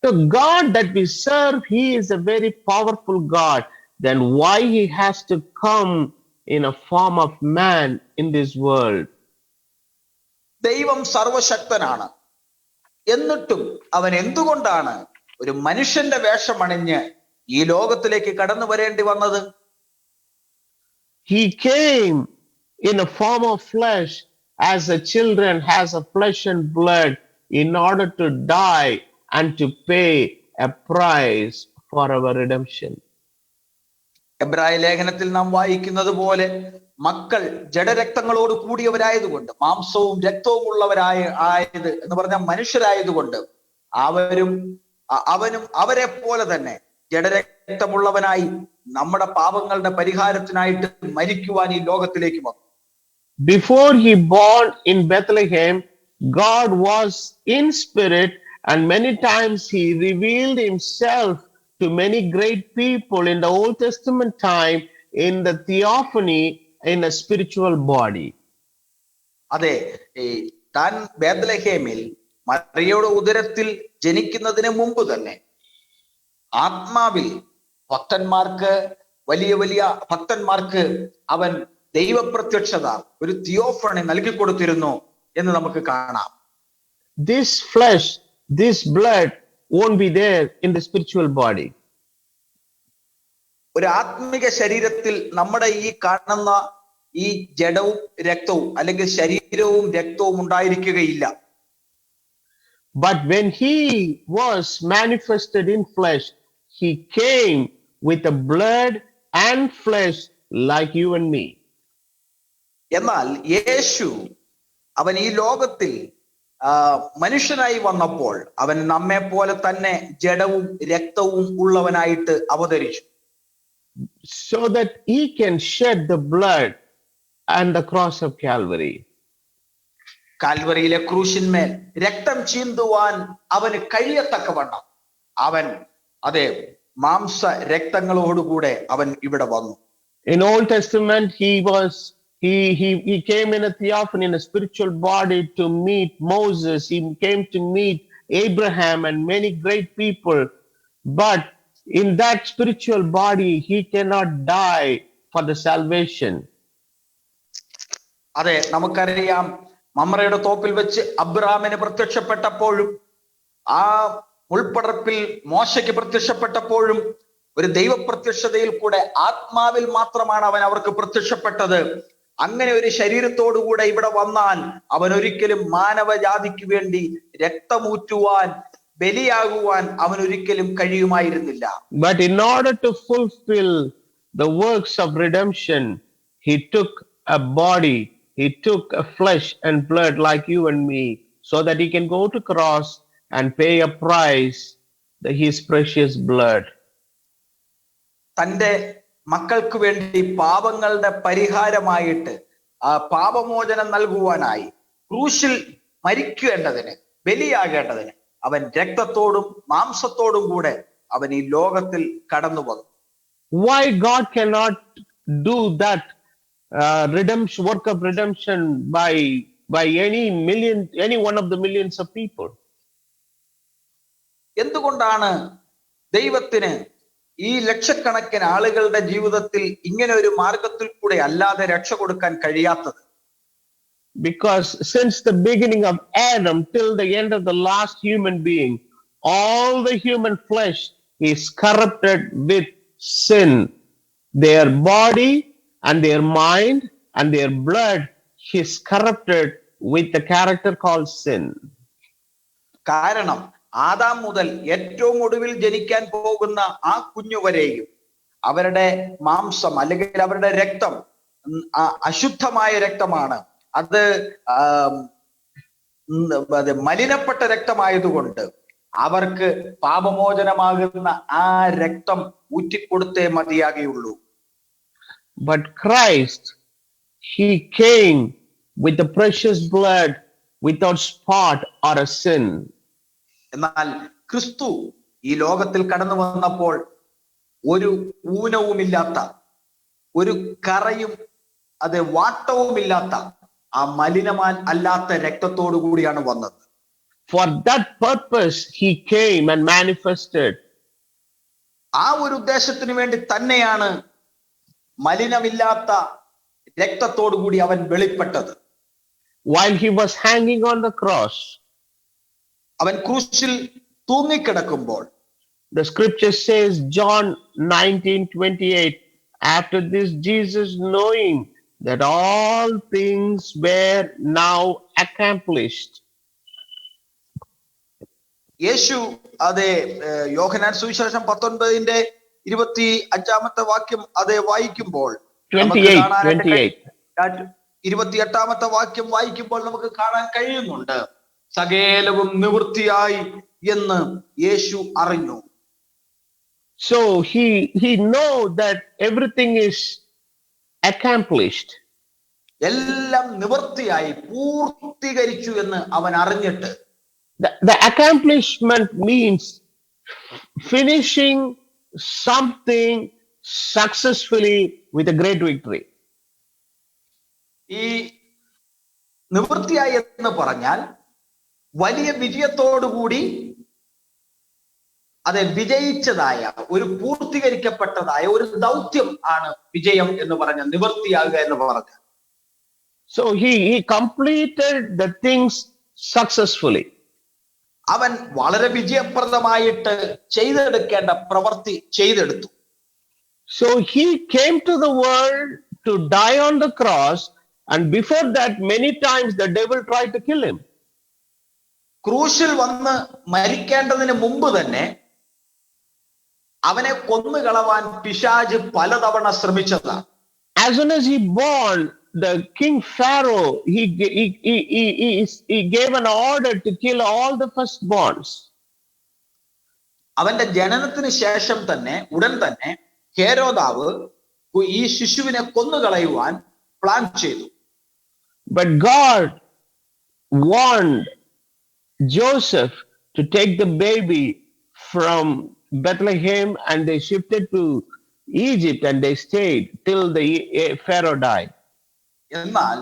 The God that we serve, he is a very powerful God. Then why he has to come in a form of man in this world? ദൈവം സർവശക്തനാണ്. എന്നിട്ടും അവൻ എന്തുകൊണ്ടാണ് ഒരു മനുഷ്യന്റെ വേഷമണിഞ്ഞ് ഈ ലോകത്തിലേക്ക് കടന്നു വരേണ്ടി വന്നത്? He came in a form of flesh as a children has a flesh and blood in order to die and to pay a price for our redemption. എബ്രായ ലേഖനത്തിൽ നാം വായിക്കുന്നത് പോലെ മക്കൾ ജഡരക്തങ്ങളോട് കൂടിയവരായതുകൊണ്ട്, മാംസവും രക്തവും ആയത് എന്ന് പറഞ്ഞ മനുഷ്യരായതുകൊണ്ട് അവനും അവരെ പോലെ തന്നെ ജഡരക്തമുള്ളവനായി നമ്മുടെ പാപങ്ങളുടെ പരിഹാരത്തിനായിട്ട് മരിക്കുവാൻ ഈ ലോകത്തിലേക്ക് വന്നു. Before he born in Bethlehem, God was in spirit, and many times he revealed himself to many great people in the Old Testament time in the theophany in a spiritual body. അതെ, താൻ ബേത്ലഹേമിൽ മറിയയുടെ ഉദരത്തിൽ ജനിക്കുന്നതിന് മുമ്പ് തന്നെ ആത്മാവിൽ വലിയ വലിയ ഭക്തന്മാർക്ക് അവൻ ദൈവപ്രത്യക്ഷത, ഒരു തിയോഫണി നൽകി കൊടുത്തിരുന്നു എന്ന് നമുക്ക് കാണാം. This flesh, this blood won't be there in the spiritual body. ഒരു ആത്മിക ശരീരത്തിൽ നമ്മുടെ ഈ കാണുന്ന ഈ ജഡവും രക്തവും അല്ലെങ്കിൽ ശരീരവും രക്തവും ഉണ്ടായിരിക്കുകയില്ല. But when he was manifested in flesh, he came with the blood and flesh like you and me. എന്നാൽ യേശു അവൻ ഈ ലോകത്തിൽ മനുഷ്യനായി വന്നപ്പോൾ അവൻ നമ്മെ പോലെ തന്നെ ജഡവും രക്തവും ഉള്ളവനായിട്ട് അവതരിച്ചു. So that he can shed the blood and the cross of Calvary. കാൽവറിയിലെ ക്രൂശിന്മേൽ രക്തം ചീന്തുവാൻ അവന് കഴിയത്തക്കവണ്ണം അവൻ അതെ മാംസ രക്തങ്ങളോടുകൂടെ അവൻ ഇവിടെ വന്നു. In Old Testament, he came in a theophany, in a spiritual body to meet Moses. He came to meet Abraham and many great people. But in that spiritual body, he cannot die for the salvation. അതെ, നമുക്കറിയാം മമ്രയുടെ തോപ്പിൽ വെച്ച് അബ്രഹാമിന് പ്രത്യക്ഷപ്പെട്ടപ്പോഴും ആ മുൾപ്പടർപ്പിൽ മോശയ്ക്ക് പ്രത്യക്ഷപ്പെട്ടപ്പോഴും ഒരു ദൈവപ്രത്യക്ഷതയിൽ കൂടെ ആത്മാവിൽ മാത്രമാണ് അവൻ അവർക്ക് പ്രത്യക്ഷപ്പെട്ടത്. അങ്ങനെ ഒരു ശരീരത്തോടുകൂടെ ഇവിടെ വന്നാൽ അവൻ ഒരിക്കലും മാനവജാതിക്ക് വേണ്ടി രക്തമൂറ്റുവാൻ, ബലിയാകുവാൻ അവൻ ഒരിക്കലും കഴിയുമായിരുന്നില്ല. But in order to fulfill the works of redemption, he took a body, he took a flesh and blood like you and me, so that he can go to cross and pay a price, his precious blood. തന്റെ മക്കൾക്ക് വേണ്ടി പാപങ്ങളുടെ പരിഹാരമായിട്ട് പാപമോചനം നൽകുവാനായി ക്രൂശിൽ മരിക്കേണ്ടതിന്, ബലിയാകേണ്ടതിന് അവൻ രക്തത്തോടും മാംസത്തോടും കൂടെ അവൻ ഈ ലോകത്തിൽ കടന്നു വന്നു. Why God cannot do that redemption, work of redemption by any one of the millions of people? എന്തുകൊണ്ടാണ് ദൈവത്തിന് ഈ ലക്ഷക്കണക്കിന് ആളുകളുടെ ജീവിതത്തിൽ ഇങ്ങനെ ഒരു മാർഗത്തിൽ കൂടെ അല്ലാതെ രക്ഷ കൊടുക്കാൻ കഴിയാത്തത്? Because since the beginning of Adam till the end of the last human being, all the human flesh is corrupted with sin. Their body and their mind and their blood is corrupted with the character called sin. കാരണം Adam മുതൽ ഏറ്റവും ഒടുവിൽ ജനിക്കാൻ പോകുന്ന ആ കുഞ്ഞുവരെയും അവരുടെ മാംസം അല്ലെങ്കിൽ അവരുടെ രക്തം അശുദ്ധമായ രക്തമാണ്. അത് മലിനപ്പെട്ട രക്തമായതുകൊണ്ട് അവർക്ക് പാപമോചനമാകുന്ന ആ രക്തം ഊറ്റിക്കൊടുത്തേ മതിയാകുള്ളൂ. But Christ, he came with the precious blood without spot or a sin. എന്നാൽ ക്രിസ്തു ഈ ലോകത്തിൽ കടന്നു വന്നപ്പോൾ ഒരു ഊനവുമില്ലാത്ത, ഒരു കറയും അത് വാട്ടവുമില്ലാത്ത ആ മലിനമാൻ അല്ലാത്ത രക്തത്തോടു കൂടിയാണ് വന്നത്. For that purpose he came and manifested. ആ ഒരു ഉദ്ദേശത്തിന് വേണ്ടി തന്നെയാണ് മലിനമില്ലാത്ത രക്തത്തോടു കൂടി അവൻ വെളിപ്പെട്ടത്. While he was hanging on the cross, അവൻ ക്രൂശിൽ തൂങ്ങിക്കിടക്കുമ്പോൾ, the scripture says, John 19:28, after this Jesus, knowing that all things were now accomplished. യേശു അതേ യോഹന്നാൻ സുവിശേഷം 19:25 വാക്യം അതേ വായിക്കുമ്പോൾ, 28 വാക്യം വായിക്കുമ്പോൾ നമുക്ക് കാണാൻ കഴിയുന്നുണ്ട്, സകലവും നിവൃത്തിയായി എന്ന് യേശു അറിഞ്ഞു. So he know that everything is accomplished. എല്ലാം നിവൃത്തിയായി പൂർത്തീകരിച്ചു എന്ന് അവൻ അറിഞ്ഞിട്ട്, the accomplishment means finishing something successfully with a great victory. ഈ നിവൃത്തിയായി എന്ന് പറഞ്ഞാൽ വലിയ വിജയത്തോടുകൂടി അത് വിജയിച്ചതായ ഒരു പൂർത്തീകരിക്കപ്പെട്ടതായ ഒരു ദൗത്യം ആണ് വിജയം എന്ന് പറഞ്ഞ, നിവൃത്തിയാകുക എന്ന് പറഞ്ഞ. So he completed the things successfully. അവൻ വളരെ വിജയപ്രദമായിട്ട് ചെയ്തെടുക്കേണ്ട പ്രവൃത്തി ചെയ്തെടുത്തു. So he came to the world to die on the cross, and before that many times the devil tried to kill him. ക്രൂശിൽ വന്ന് മരിക്കേണ്ടതിന് മുമ്പ് തന്നെ അവനെ കൊന്നുകളവാൻ പിശാച് പലതവണ ശ്രമിച്ചതാണ്. As soon as he born, the king Pharaoh, he gave an order to kill all the firstborns. അവന്റെ ജനനത്തിന് ശേഷം തന്നെ ഉടൻ തന്നെ ഹേരോദാവ് ഈ ശിശുവിനെ കൊന്നുകളയുവാൻ പ്ലാൻ ചെയ്തു. But God warned Joseph to take the baby from Bethlehem, and they shifted to Egypt, and they stayed till the Pharaoh died. എന്നാൽ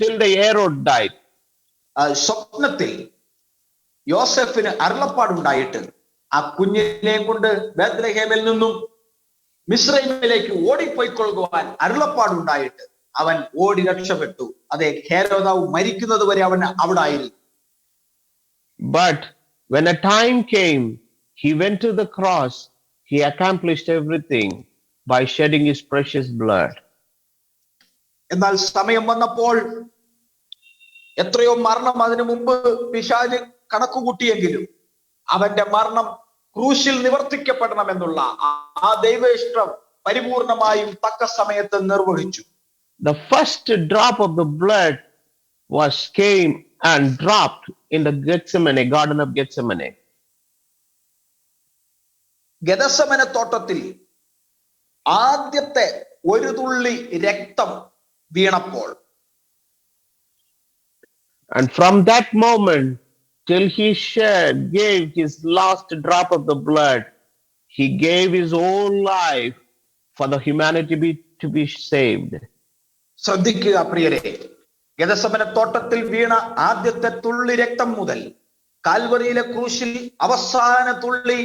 till the Herod died. സ്വപ്നത്തിൽ യോസെഫിന് അരുളപ്പാടുണ്ടായിട്ട് ആ കുഞ്ഞിനെയും കൊണ്ട് ബേത്ലഹേമിൽ നിന്നും മിസ്രൈമിലേക്ക് ഓടിപ്പോയിക്കൊള്ളുവാൻ അരുളപ്പാടുണ്ടായിട്ട് അവൻ ഓടി രക്ഷപ്പെട്ടു. അതെ, ഹേരോദാവ് മരിക്കുന്നത് വരെ അവൻ അവിടെ ആയിരുന്നു. But when a time came, he went to the cross. He accomplished everything by shedding his precious blood. എന്നാൽ സമയം വന്നപ്പോൾ എത്രയോ മരണം അതിനു മുമ്പ് പിശാച് കണക്കുകൂട്ടിയെങ്കിലും അവന്റെ മരണം ക്രൂശിൽ നിവർത്തിക്കപ്പെടണമെന്നുള്ള ആ ദൈവേഷ്ടം പരിപൂർണമായും തക്ക സമയത്ത് നിർവഹിച്ചു. The first drop of the blood came and dropped in the Garden of Gethsemane. ഗെഥസമന തോട്ടത്തിൽ ആദ്യത്തെ ഒരു തുള്ളി രക്തം വീണപ്പോൾ, and from that moment till he gave his last drop of the blood, he gave his whole life for the humanity to be saved. ശ്രദ്ധിക്കുക പ്രിയരെ, ഗെഥസമന തോട്ടത്തിൽ വീണ ആദ്യത്തെ തുള്ളി രക്തം മുതൽ കാൽവറിയിലെ ക്രൂശിൽ അവസാന തുള്ളി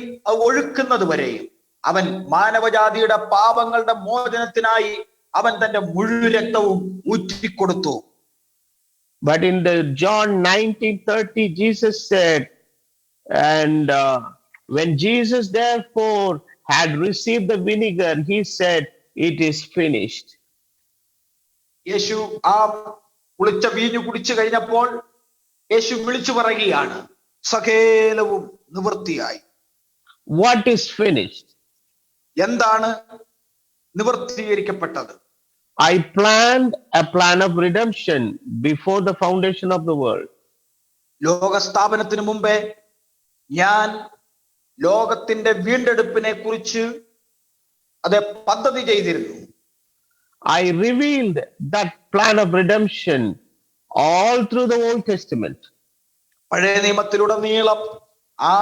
ഒഴുക്കുന്നത് വരെയും അവൻ മാനവജാതിയുടെ പാപങ്ങളുടെ മോചനത്തിനായി അവൻ തന്റെ മുഴുവൻ രക്തവും ഊറ്റിക്കൊടുത്തു. But in the John 19:30, Jesus said, and when Jesus therefore had received the vinegar, he said, it is finished. യേശു ആ കുളിച്ച വീഞ്ഞു കുടിച്ചു കഴിഞ്ഞപ്പോൾ യേശു വിളിച്ചു പറയുകയാണ്, സകലവും നിവൃത്തിയായി. What is finished? എന്താണ് നിവൃത്തീകരിക്കപ്പെട്ടത്? I planned a plan of redemption before the foundation of the world. ലോകസ്ഥാപനത്തിന് മുമ്പേ ഞാൻ ലോകത്തിന്റെ വീണ്ടെടുപ്പിനെ കുറിച്ച് അതേ പദ്ധതി ചെയ്തിരുന്നു. I revealed that plan of redemption all through the Old Testament. പഴയ നിയമത്തിലുടനീളം ആ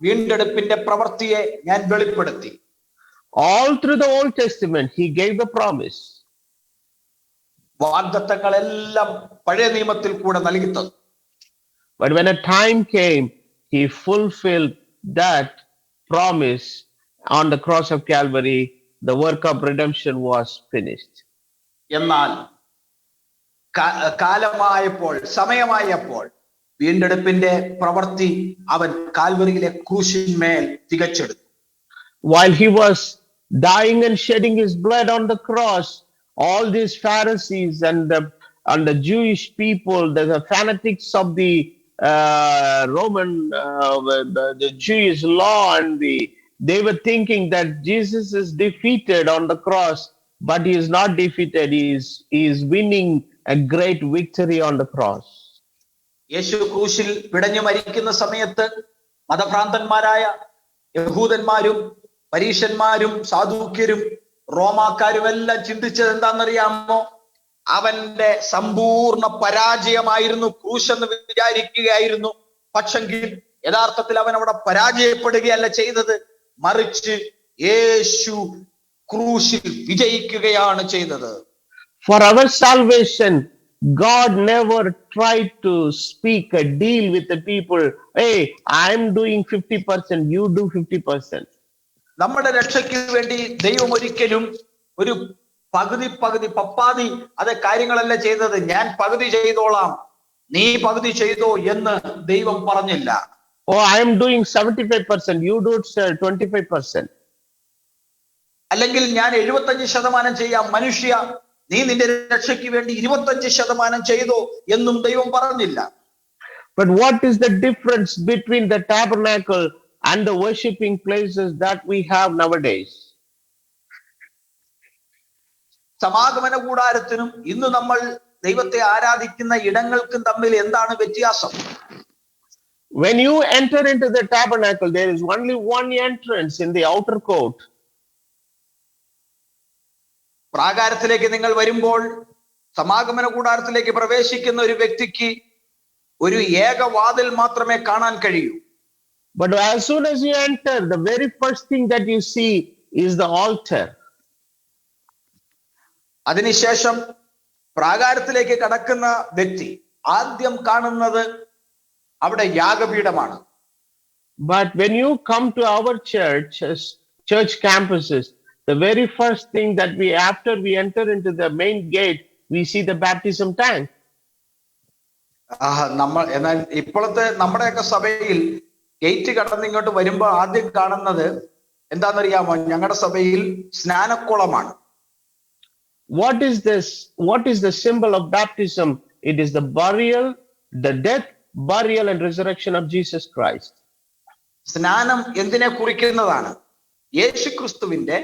വീണ്ടെടുപ്പിന്റെ പ്രവൃത്തിയെ ഞാൻ വെളിപ്പെടുത്തി. All through the Old Testament, he gave the promise. വാഗ്ദത്തങ്ങളെല്ലാം പഴയ നിയമത്തിൽ കൂടെ നൽകി തന്നു. But when a time came, he fulfilled that promise on the cross of Calvary. The work of redemption was finished. എന്നാൽ കാലമായപ്പോൾ, സമയമായപ്പോൾ വീണ്ടെടുപ്പിന്റെ പ്രവൃത്തി അവൻ കാൽവറിയിലെ ക്രൂശിന്മേൽ തികച്ചെടുത്തു. While he was dying and shedding his blood on the cross, all these Pharisees and the Jewish people, the fanatics of the Roman, the Jewish law, and they were thinking that Jesus is defeated on the cross, but he is not defeated. He is winning a great victory on the cross. യേശു ക്രൂശിൽ പിടഞ്ഞു മരിക്കുന്ന സമയത്ത് മതഭ്രാന്തന്മാരായ യഹൂദന്മാരും പരീശന്മാരും സാദൂക്യരും റോമാക്കാരും എല്ലാം ചിന്തിച്ചത് എന്താണെന്നറിയാമോ? അവന്റെ സമ്പൂർണ്ണ പരാജയമായിരുന്നു ക്രൂശ് എന്ന് വിചാരിക്കുകയായിരുന്നു. പക്ഷെങ്കിൽ യഥാർത്ഥത്തിൽ അവൻ അവിടെ പരാജയപ്പെടുകയല്ല ചെയ്തത്, മറിച്ച് യേശു ക്രൂശിൽ വിജയിക്കുകയാണ് ചെയ്തത്. For our salvation, God never tried to speak a deal with the people. Hey, I'm doing 50%, you do 50%. നമ്മുടെ രക്ഷയ്ക്ക് വേണ്ടി ദൈവം ഒരിക്കലും ഒരു പകുതി പപ്പാതി അത് കാര്യങ്ങളല്ല ചെയ്തത്. ഞാൻ പകുതി ചെയ്തോളാം, നീ പകുതി ചെയ്തോ എന്ന് ദൈവം പറഞ്ഞില്ല. Oh, I am doing 75%, you do 25%. അല്ലെങ്കിൽ ഞാൻ 75% ചെയ്യാം, മനുഷ്യ നീ നിന്റെ രക്ഷയ്ക്ക് വേണ്ടി 25% ചെയ്തോ എന്നും ദൈവം പറഞ്ഞില്ല. But what is the difference between the tabernacle and the worshiping places that we have nowadays? സമാഗമന കൂടാരത്തിനും ഇന്ന് നമ്മൾ ദൈവത്തെ ആരാധിക്കുന്ന ഇടങ്ങൾക്കും തമ്മിൽ എന്താണ് വ്യത്യാസം? When you enter into the tabernacle, there is only one entrance in the outer court. പ്രാകാരത്തിലേക്ക് നിങ്ങൾ വരുമ്പോൾ, സമാഗമന കൂടാരത്തിലേക്ക് പ്രവേശിക്കുന്ന ഒരു വ്യക്തിക്ക് ഒരു ഏക വാതിൽ മാത്രമേ കാണാൻ കഴിയൂ. But as soon as you enter, the very first thing that you see is the altar. അതിനുശേഷം പ്രാകാരത്തിലേക്ക് കടക്കുന്ന വ്യക്തി ആദ്യം കാണുന്നത് അവിടെ യാഗപീഠമാണ്. But when you come to our church campuses, the very first thing that after we enter into the main gate, we see the baptism tank. എന്നാൽ ഇപ്പോഴത്തെ നമ്മുടെയൊക്കെ സഭയിൽ ഗേറ്റ് കടന്ന് ഇങ്ങോട്ട് വരുമ്പോൾ ആദ്യം കാണുന്നത് എന്താണെന്നറിയാമോ? ഞങ്ങളുടെ സഭയിൽ സ്നാനക്കുളമാണ്. What is this? What is the symbol of baptism? It is the burial, the death, burial and resurrection of Jesus Christ. സ്നാനം എന്തിനെ കുറിക്കുന്നതാണ്? യേശു ക്രിസ്തുവിന്റെ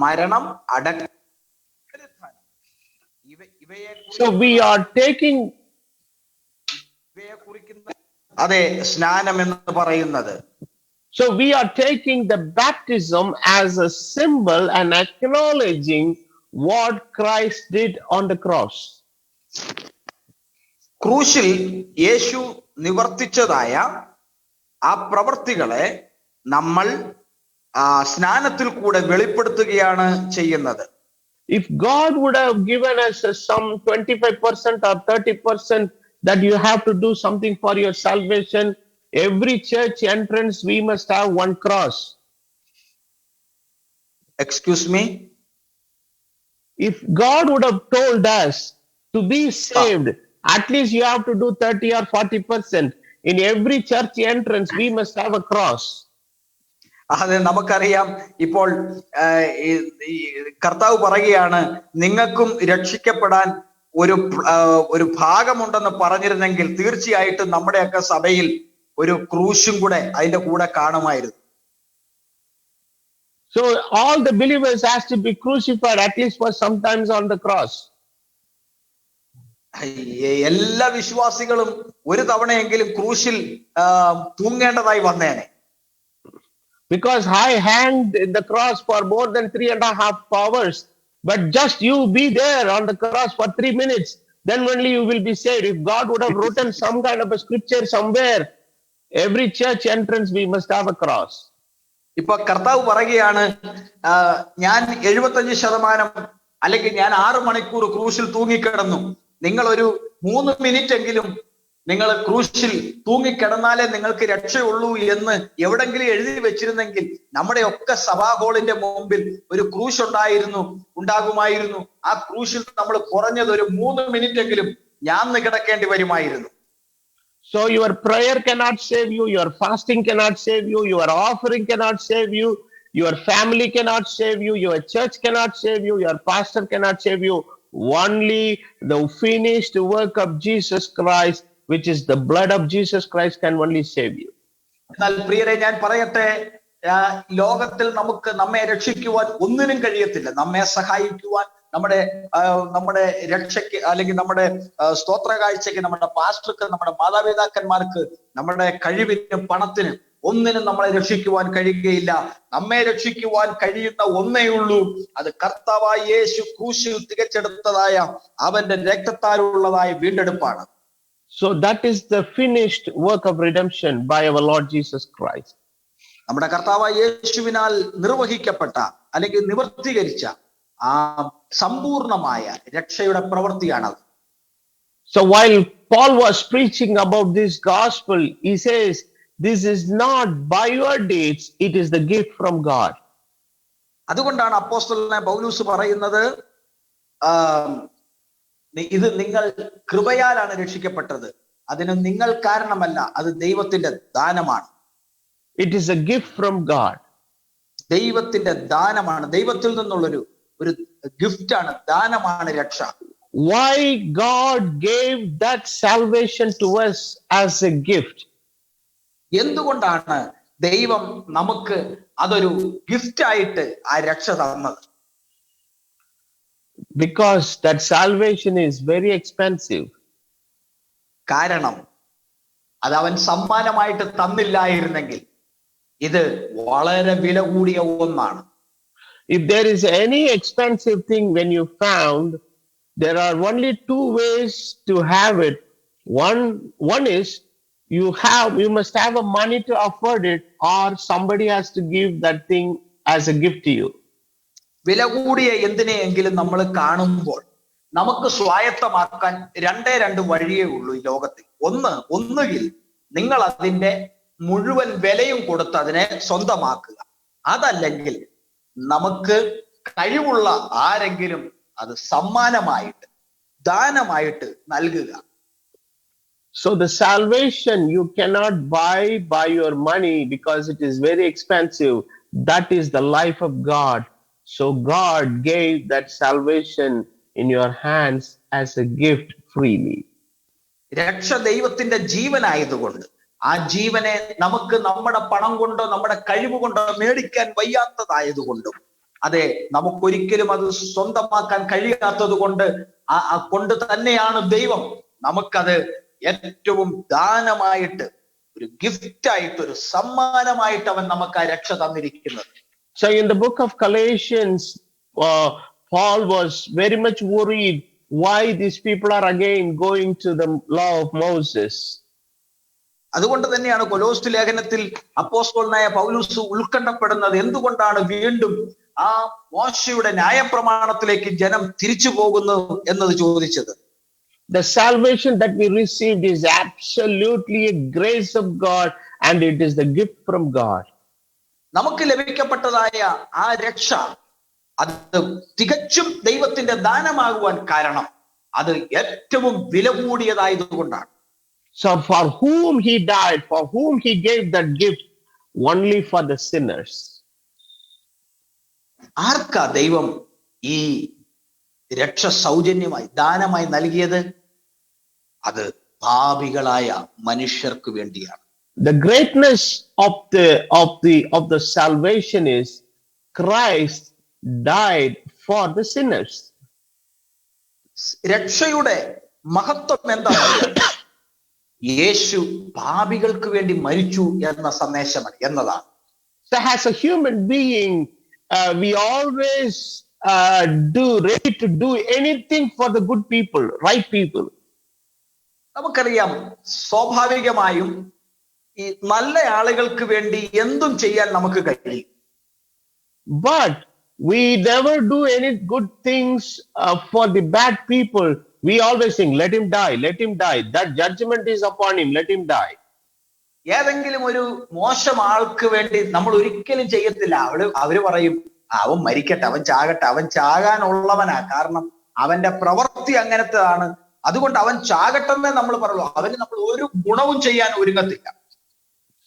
മരണം, അടക്കം. So we are taking, അതെ, സ്നാനം എന്ന് പറയുന്നത്. So we are taking the baptism as a symbol and acknowledging what Christ did on the cross. ക്രൂശിൽ യേശു നിവർത്തിച്ചതായ ആ പ്രവൃത്തികളെ നമ്മൾ സ്നാനത്തിൽ കൂടെ വെളിപ്പെടുത്തുകയാണ് ചെയ്യുന്നത്. If God would have given us some 25% or 30% that you have to do something for your salvation, every church entrance we must have one cross. Excuse me? If God would have told us to be saved, at least you have to do 30 or 40%. In every church entrance we must have a cross. അതെ, നമുക്കറിയാം. ഇപ്പോൾ കർത്താവ് പറയുകയാണ്, നിങ്ങൾക്കും രക്ഷിക്കപ്പെടാൻ ഒരു ഭാഗമുണ്ടെന്ന് പറഞ്ഞിരുന്നെങ്കിൽ തീർച്ചയായിട്ടും നമ്മുടെയൊക്കെ സഭയിൽ ഒരു ക്രൂശും കൂടെ അതിന്റെ കൂടെ കാണുമായിരുന്നു. So all the believers has to be crucified at least for sometimes on the cross. എല്ലാ വിശ്വാസികളും ഒരു തവണയെങ്കിലും ക്രൂശിൽ തൂങ്ങേണ്ടതായി വന്നേനെ. Because I hanged in the cross for more than 3.5 hours, but just you be there on the cross for 3 minutes, then only you will be saved. If God would have written some kind of a scripture somewhere, every church entrance we must have a cross. ഇപ്പൊ കർത്താവ് പറയുകയാണ്, ഞാൻ 75% അല്ലെങ്കിൽ ഞാൻ 6 മണിക്കൂർ ക്രൂശിൽ തൂങ്ങിക്കിടന്നു, നിങ്ങൾ ഒരു 3 മിനിറ്റ് എങ്കിലും നിങ്ങൾ ക്രൂശിൽ തൂങ്ങിക്കിടന്നാലേ നിങ്ങൾക്ക് രക്ഷയുള്ളൂ എന്ന് എവിടെങ്കിലും എഴുതി വെച്ചിരുന്നെങ്കിൽ നമ്മുടെ ഒക്കെ സഭാഹോളിന്റെ മുമ്പിൽ ഒരു ക്രൂശ് ഉണ്ടാകുമായിരുന്നു. ആ ക്രൂശിൽ നമ്മൾ കുറഞ്ഞത് ഒരു 3 മിനിറ്റ് എങ്കിലും ഞാൻ കിടക്കേണ്ടി വരുമായിരുന്നു. So your prayer cannot save you, your fasting cannot save you, your offering cannot save you, your family cannot save you, your church cannot save you, your pastor cannot save you. Only the finished work of Jesus Christ, which is the blood of Jesus Christ, can only save you. എന്നാൽ പ്രിയരെ, ഞാൻ പറയട്ടെ, ലോകത്തിൽ നമുക്ക് നമ്മെ രക്ഷിക്കുവാൻ ഒന്നിനും കഴിയത്തില്ല. നമ്മെ സഹായിക്കുവാൻ, നമ്മുടെ രക്ഷയ്ക്ക്, അല്ലെങ്കിൽ നമ്മുടെ സ്തോത്ര കാഴ്ചയ്ക്ക്, നമ്മുടെ പാസ്റ്റർക്ക്, നമ്മുടെ മാതാപിതാക്കന്മാർക്ക്, നമ്മുടെ കഴിവിനും പണത്തിനും ഒന്നിനും നമ്മളെ രക്ഷിക്കുവാൻ കഴിയുകയില്ല. നമ്മെ രക്ഷിക്കുവാൻ കഴിയുന്ന ഒന്നേ ഉള്ളൂ, അത് കർത്താവായ യേശു ക്രൂശിൽ തികച്ചെടുത്തതായ അവന്റെ രക്തത്താലുള്ളതായ വീണ്ടെടുപ്പാണ്. So that is the finished work of redemption by our Lord Jesus Christ. നമ്മുടെ കർത്താവായ യേശുവിനാൽ നിർവഹിക്കപ്പെട്ട അല്ലെങ്കിൽ നിവർത്തീകരിച്ച ആ സമ്പൂർണമായ രക്ഷയുടെ പ്രവൃത്തിയാണത്. So while Paul was preaching about this gospel, he says, this is not by your deeds, it is the gift from God. അതുകൊണ്ടാണ് അപ്പോസ്തലനായ പൗലോസ് പറയുന്നത്, ഇത് നിങ്ങൾ കൃപയാലാണ് രക്ഷിക്കപ്പെട്ടത്, അതിന് നിങ്ങൾ കാരണമല്ല, അത് ദൈവത്തിന്റെ ദാനമാണ്. It is a gift from God. ദൈവത്തിന്റെ ദാനമാണ്, ദൈവത്തിൽ നിന്നുള്ളൊരു ഗിഫ്റ്റാണ്, ദാനമാണ് രക്ഷ. Why God gave that salvation to us as a gift? എന്തുകൊണ്ടാണ് ദൈവം നമുക്ക് അതൊരു ഗിഫ്റ്റ് ആയിട്ട് ആ രക്ഷ തന്നത്? Because that salvation is very expensive. കാരണം അത് അവൻ സമ്മാനമായിട്ട് തന്നില്ലായിരുന്നെങ്കിൽ ഇത് വളരെ വില കൂടിയ ഒന്നാണ്. If there is any expensive thing when you found, there are only two ways to have it. One is you must have a money to afford it, or somebody has to give that thing as a gift to you. വില കൂടിയ എന്തിനെയെങ്കിലും നമ്മൾ കാണുമ്പോൾ നമുക്ക് സ്വായത്തമാക്കാൻ രണ്ട് വഴിയേ ഉള്ളൂ ഈ ലോകത്തിൽ. ഒന്നുകിൽ നിങ്ങൾ അതിന്റെ മുഴുവൻ വിലയും കൊടുത്ത് അതിനെ സ്വന്തമാക്കുക, അതല്ലെങ്കിൽ നമുക്ക് കഴിവുള്ള ആരെങ്കിലും അത് സമ്മാനമായിട്ട്, ദാനമായിട്ട് നൽകുക. So the salvation you cannot buy by your money because it is very expensive. That is the life of God. So God gave that salvation in your hands as a gift freely. രക്ഷ ദൈവത്തിന്റെ ജീവനായതുകൊണ്ട് ആ ജീവനെ നമുക്ക് നമ്മുടെ പണം കൊണ്ടോ നമ്മുടെ കഴിവ് കൊണ്ടോ മേടിക്കാൻ വയ്യാത്തതായതുകൊണ്ടും, അതെ, നമുക്കൊരിക്കലും അത് സ്വന്തമാക്കാൻ കഴിയാത്തത് കൊണ്ട് തന്നെയാണ് ദൈവം നമുക്കത് ഏറ്റവും ദാനമായിട്ട്, ഒരു ഗിഫ്റ്റ് ആയിട്ട്, ഒരു സമ്മാനമായിട്ട് അവൻ നമുക്ക് ആ രക്ഷ തന്നിരിക്കുന്നത്. So in the book of Galatians, Paul was very much worried why these people are again going to the law of Moses. അതുകൊണ്ട് തന്നെയാണ് കൊലോസ്യ ലേഖനത്തിൽ അപ്പോസ്തലനായ പൗലോസ് ഉത്കണ്ഠപ്പെടുന്നത്, എന്തുകൊണ്ടാണ് വീണ്ടും ആ മോശയുടെ ന്യായപ്രമാണത്തിലേക്ക് ജനം തിരിച്ചു പോകുന്നു എന്നത് ചോദിച്ചത്. The salvation that we received is absolutely a grace of God, and it is the gift from God. നമുക്ക് ലഭിക്കപ്പെട്ടതായ ആ രക്ഷ അത് തികച്ചും ദൈവത്തിന്റെ ദാനമാകുവാൻ കാരണം അത് ഏറ്റവും വില കൂടിയതായതുകൊണ്ടാണ്. So for whom he died, for whom he gave that gift, only for the sinners. ആർക്കാ ദൈവം ഈ രക്ഷ സൗജന്യമായി ദാനമായി നൽകിയത്? അത് പാപികളായ മനുഷ്യർക്ക് വേണ്ടിയാണ്. The greatness of the salvation is Christ died for the sinners. രക്ഷയുടെ മഹത്വം എന്താണ്? യേശു പാപികൾക്ക് വേണ്ടി മരിച്ചു എന്ന സന്ദേശമാണ് എന്നതാണ്. So as a human being, we always ready to do anything for the good people, right people. നമുക്കറിയാം, സ്വാഭാവികമായും ഈ നല്ല ആളുകൾക്ക് വേണ്ടി എന്തും ചെയ്യാൻ നമുക്ക് കഴിയും. But we never do any good things for the bad people. We always think, let him die, let him die. That judgment is upon him, let him die. ഏതെങ്കിലും ഒരു മോശം ആൾക്ക് വേണ്ടി നമ്മൾ ഒരിക്കലും ചെയ്യത്തില്ല. അവര് പറയും, അവൻ മരിക്കട്ടെ, അവൻ ചാകട്ടെ, അവൻ ചാകാനുള്ളവനാ, കാരണം അവന്റെ പ്രവൃത്തി അങ്ങനത്തെയാണ്, അതുകൊണ്ട് അവൻ ചാകട്ടെന്നേ നമ്മൾ പറയുള്ളൂ. അവന് നമ്മൾ ഒരു ഗുണവും ചെയ്യാൻ ഒരുങ്ങത്തില്ല.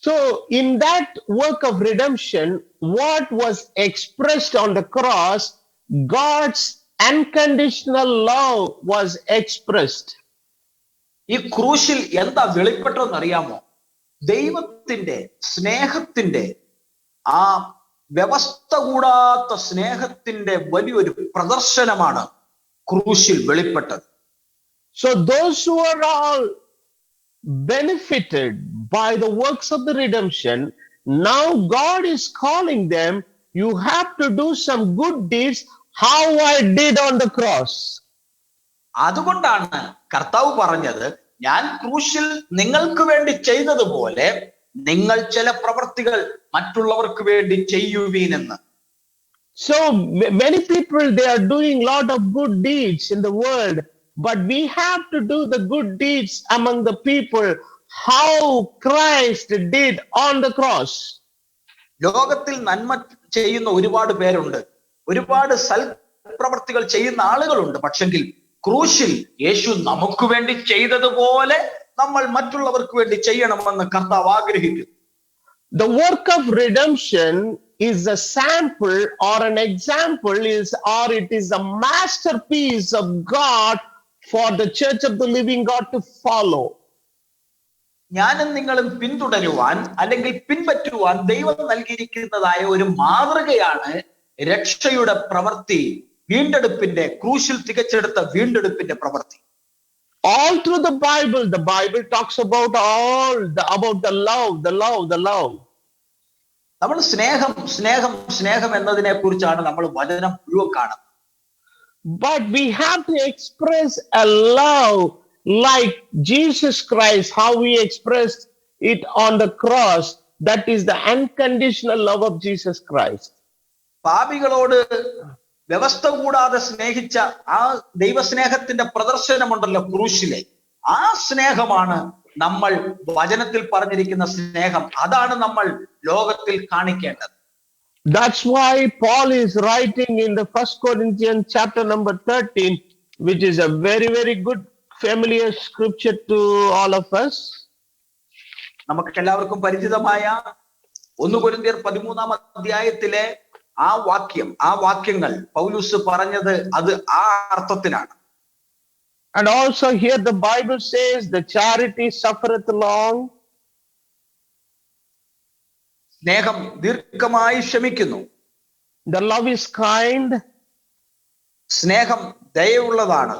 So in that work of redemption, what was expressed on the cross, God's unconditional love was expressed. ഈ ക്രൂശിൽ എന്താ വെളിപ്പെട്ടതെന്ന് അറിയാമോ? ദൈവത്തിന്റെ സ്നേഹത്തിന്റെ ആ വ്യവസ്ഥ കൂടാത്ത സ്നേഹത്തിന്റെ വലിയൊരു പ്രദർശനമാണ് ക്രൂശിൽ വെളിപ്പെട്ടത്. So those who are all benefited by the works of the redemption, now God is calling them, you have to do some good deeds how I did on the cross. അതുകൊണ്ടാണ് കർത്താവ് പറഞ്ഞത്, ഞാൻ ക്രൂശിൽ നിങ്ങൾക്ക് വേണ്ടി ചെയ്തതുപോലെ നിങ്ങൾ ചില പ്രവൃത്തികൾ മറ്റുള്ളവർക്ക് വേണ്ടി ചെയ്യുവീനെന്ന്. So many people, they are doing lot of good deeds in the world, but we have to do the good deeds among the people how Christ did on the cross. ലോകത്തിൽ നന്മ ചെയ്യുന്ന ഒരുപാട് പേരുണ്ട്, ഒരുപാട് സൽപ്രവർത്തികൾ ചെയ്യുന്ന ആളുകളുണ്ട്. പക്ഷെങ്കിൽ ക്രൂശിൽ യേശു നമുക്ക് വേണ്ടി ചെയ്തതുപോലെ നമ്മൾ മറ്റുള്ളവർക്ക് വേണ്ടി ചെയ്യണമെന്ന് കർത്താവ് ആഗ്രഹിക്കുന്നു. The work of redemption is a sample or an example or it is a masterpiece of God for the church of the living God to follow. ഞാനും നിങ്ങളും പിന്തുടരുവാൻ അല്ലെങ്കിൽ പിൻപറ്റുവാൻ ദൈവം നൽകിയിരിക്കുന്നതായ ഒരു മാതൃകയാണ് രക്ഷയുടെ പ്രവൃത്തി, വീണ്ടെടുപ്പിന്റെ ക്രൂശിൽ തികച്ചെടുത്ത വീണ്ടെടുപ്പിന്റെ പ്രവൃത്തി. All through the Bible talks about the love. നമ്മൾ സ്നേഹം സ്നേഹം സ്നേഹം എന്നതിനെ കുറിച്ചാണ് നമ്മൾ വചനം മുഴുവൻ കാണുന്നത്. But we have to express a love like Jesus Christ, how we expressed it on the cross. That is the unconditional love of Jesus Christ. പാപികളോട് വ്യവസ്ഥ കൂടാതെ സ്നേഹിച്ച ആ ദൈവസ്നേഹത്തിന്റെ പ്രദർശനമുണ്ടല്ലോ ക്രൂശിലെ, ആ സ്നേഹമാണ് നമ്മൾ വചനത്തിൽ പറഞ്ഞിരിക്കുന്ന സ്നേഹം. അതാണ് നമ്മൾ ലോകത്തിൽ കാണിക്കേണ്ടത്. That's why Paul is writing in the 1 Corinthians chapter number 13, which is a very, very good familiar scripture to all of us. നമുക്ക് എല്ലാവർക്കും പരിചിതമായ 1 കൊരിന്ത്യർ 13 അധ്യായത്തിലെ ആ വാക്യങ്ങൾ പൗലോസ് പറഞ്ഞത് അത് ആ അർത്ഥത്തിലാണ്. And also here the Bible says the charity suffereth long. സ്നേഹം ദീർഘമായി ക്ഷമിക്കുന്നു. The love is kind. സ്നേഹം ദയയുള്ളതാണ്.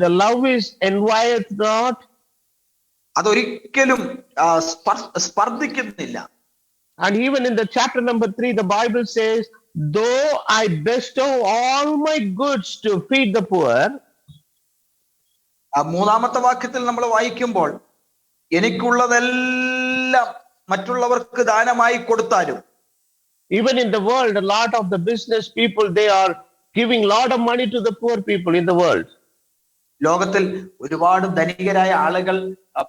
The love is envieth not. അതൊരിക്കലും സ്പർദ്ധിക്കുന്നില്ല. And even in the chapter number 3, the Bible says, though I bestow all my goods to feed the poor. മൂന്നാമത്തെ വാക്യത്തിൽ നമ്മൾ വായിക്കുമ്പോൾ, എനിക്കുള്ളതെല്ലാം മറ്റുള്ളവർക്ക് ദാനമായി കൊടുത്താലും. Even in the world, a lot of the business people, they are giving a lot of money to the poor people in the world. ലോകത്തിൽ ഒരുപാട് ധനികരായ ആളുകൾ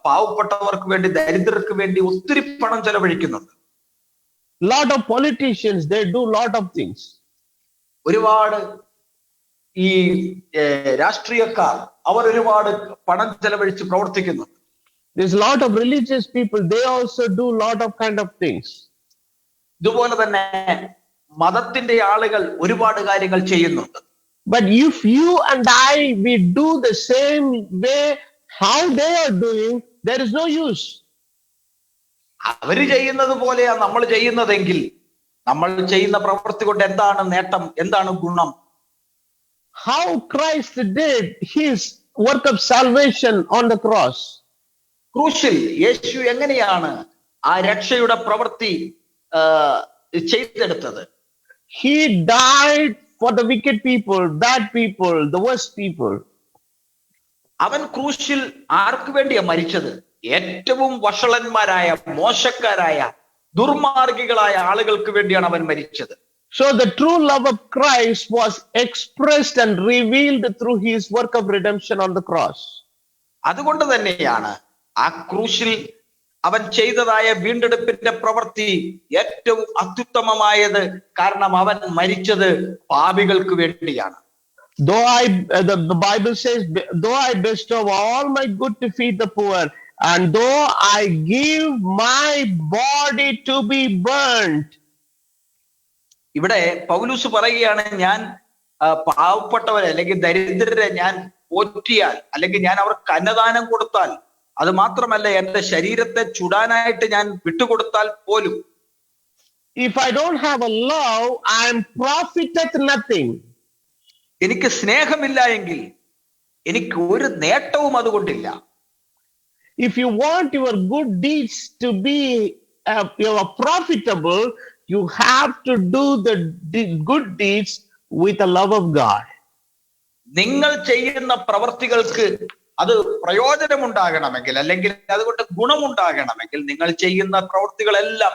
പാവപ്പെട്ടവർക്ക് വേണ്ടി, ദരിദ്രർക്ക് വേണ്ടി ഒത്തിരി പണം ചെലവഴിക്കുന്നുണ്ട്. Lot of politicians, they do lot of things. ഒരുപാട് ഈ രാഷ്ട്രീയക്കാർ അവർ ഒരുപാട് പണം ചെലവഴിച്ച് പ്രവർത്തിക്കുന്നു. There's a lot of religious people, they also do lot of kind of things. ഇതുപോലെ തന്നെ മതത്തിന്റെ ആളുകൾ ഒരുപാട് കാര്യങ്ങൾ ചെയ്യുന്നുണ്ട്. But if you and I, we do the same way how they are doing, there is no use. അവര് ചെയ്യുന്നത് പോലെയാ നമ്മൾ ചെയ്യുന്നതെങ്കിൽ നമ്മൾ ചെയ്യുന്ന പ്രവൃത്തി കൊണ്ട് എന്താണ് നേട്ടം, എന്താണ് ഗുണം? How Christ did his work of salvation on the cross. ക്രൂശിൽ യേശു എങ്ങനെയാണ് ആ രക്ഷയുടെ പ്രവൃത്തി ചെയ്തെടുത്തത്? He died for the wicked people, bad people, the worst people. അവൻ ക്രൂശിൽ ആർക്ക് വേണ്ടിയാ മരിച്ചത്? ഏറ്റവും വഷളന്മാരായ, മോശക്കാരായ, ദുർമാർഗികളായ ആളുകൾക്ക് വേണ്ടിയാണ് അവൻ മരിച്ചത്. So the true love of Christ was expressed and revealed through his work of redemption on the cross. അതുകൊണ്ട് തന്നെയാണ് ആ ക്രൂശിൽ അവൻ ചെയ്തതായ വീണ്ടെടുപ്പിന്റെ പ്രവൃത്തി ഏറ്റവും അത്യുത്തമമായത്. കാരണം അവൻ മരിച്ചത് പാപികൾക്ക് വേണ്ടിയാണ്. The Bible says, though I bestow all my good to feed the poor, and though I give my body to be burnt. ഇവിടെ പൗലൂസ് പറയുകയാണ്, ഞാൻ പാവപ്പെട്ടവരെ അല്ലെങ്കിൽ ദരിദ്രരെ ഞാൻ പോറ്റിയാൽ, അല്ലെങ്കിൽ ഞാൻ അവർക്ക് അന്നദാനം കൊടുത്താൽ, അത് മാത്രമല്ല എന്റെ ശരീരത്തെ ചുടാനായിട്ട് ഞാൻ വിട്ടുകൊടുത്താൽ പോലും, if I don't have a love, I am profiteth nothing. എനിക്ക് സ്നേഹമില്ല എങ്കിൽ എനിക്ക് ഒരു നേട്ടവും അതുകൊണ്ടില്ല. If you want your good deeds to be profitable, you have to do the good deeds with the love of God. നിങ്ങൾ ചെയ്യുന്ന പ്രവർത്തികൾക്ക് അത് പ്രയോജനമുണ്ടാകണമെങ്കിൽ, അല്ലെങ്കിൽ അതുകൊണ്ട് ഗുണമുണ്ടാകണമെങ്കിൽ, നിങ്ങൾ ചെയ്യുന്ന പ്രവർത്തികളെല്ലാം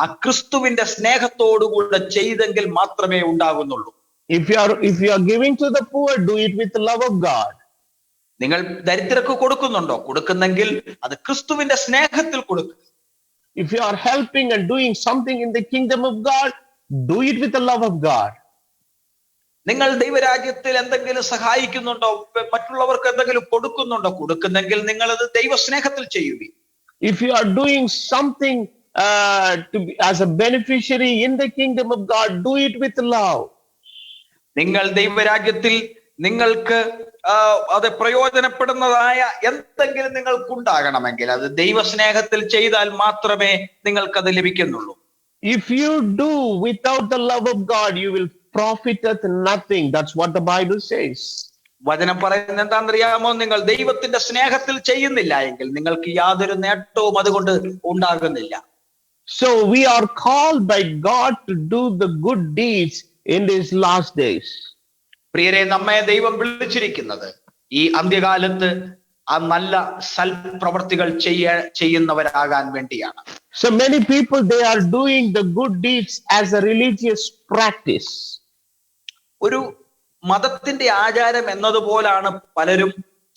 ആ ക്രിസ്തുവിന്റെ സ്നേഹത്തോടുകൂടെ ചെയ്തെങ്കിൽ മാത്രമേ ഉണ്ടാകുന്നുള്ളൂ. If you are giving to the poor, do it with the love of God. നിങ്ങൾ ദരിദ്രർക്ക് കൊടുക്കുന്നുണ്ടോ? കൊടുക്കുന്നെങ്കിൽ അത് ക്രിസ്തുവിന്റെ സ്നേഹത്തിൽ കൊടുക്കുക. If you are helping and doing something in the kingdom of God, do it with the love of God. നിങ്ങൾ ദൈവരാജ്യത്തിൽ എന്തെങ്കിലും സഹായിക്കുന്നുണ്ടോ, മറ്റുള്ളവർക്ക് എന്തെങ്കിലും കൊടുക്കുന്നുണ്ടോ? കൊടുക്കുന്നെങ്കിൽ നിങ്ങൾ അത് ദൈവസ്നേഹത്തിൽ ചെയ്യുക. If you are doing something as a beneficiary in the kingdom of God, do it with love. നിങ്ങൾ ദൈവരാജ്യത്തിൽ നിങ്ങൾക്ക് അത് പ്രയോജനപ്പെടുന്നതായ എന്തെങ്കിലും നിങ്ങൾക്കുണ്ടാകണമെങ്കിൽ അത് ദൈവസ്നേഹത്തിൽ ചെയ്താൽ മാത്രമേ നിങ്ങൾക്കത് ലഭിക്കുന്നുള്ളൂ. If you do without the love of God, you will profiteth nothing. That's what the Bible says. വചനം പറയുന്നത് എന്താണെന്നറിയാമോ? നിങ്ങൾ ദൈവത്തിന്റെ സ്നേഹത്തിൽ ചെയ്യുന്നില്ല എങ്കിൽ നിങ്ങൾക്ക് യാതൊരു നേട്ടവും അതുകൊണ്ട് ഉണ്ടാകുന്നില്ല. So we are called by God to do the good deeds in these last days. പ്രിയരെ, നമ്മെ ദൈവം വിളിച്ചിരിക്കുന്നത് ഈ അന്ത്യകാലത്ത് ആ നല്ല സൽപ്രവർത്തികൾ ചെയ്യുന്നവരാകാൻ വേണ്ടിയാണ്. So many people, they are doing the good deeds as a religious practice. ഒരു മതത്തിന്റെ ആചാരം എന്നതുപോലാണ് പലരും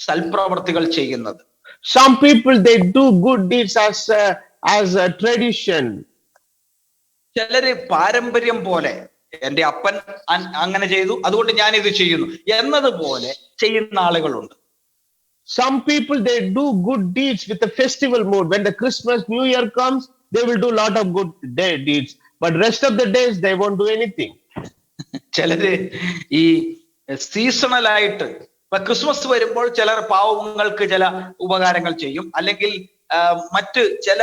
സൽപ്രവർത്തികൾ ചെയ്യുന്നത്. Some people, they do good deeds as a tradition. ചിലര് പാരമ്പര്യം പോലെ, എന്റെ അപ്പൻ അങ്ങനെ ചെയ്തു അതുകൊണ്ട് ഞാൻ ഇത് ചെയ്യുന്നു എന്നതുപോലെ ചെയ്യുന്ന ആളുകളുണ്ട്. Some people, they do good deeds with a festival mood. When the Christmas, New Year comes, they will do a lot of good deeds. But rest of the days, they won't do anything. ചിലര് ഈ സീസണലായിട്ട്, ഇപ്പൊ Christmas വരുമ്പോൾ ചിലർ പാവങ്ങൾക്ക് ചില ഉപകാരങ്ങൾ ചെയ്യും, അല്ലെങ്കിൽ മറ്റ് ചില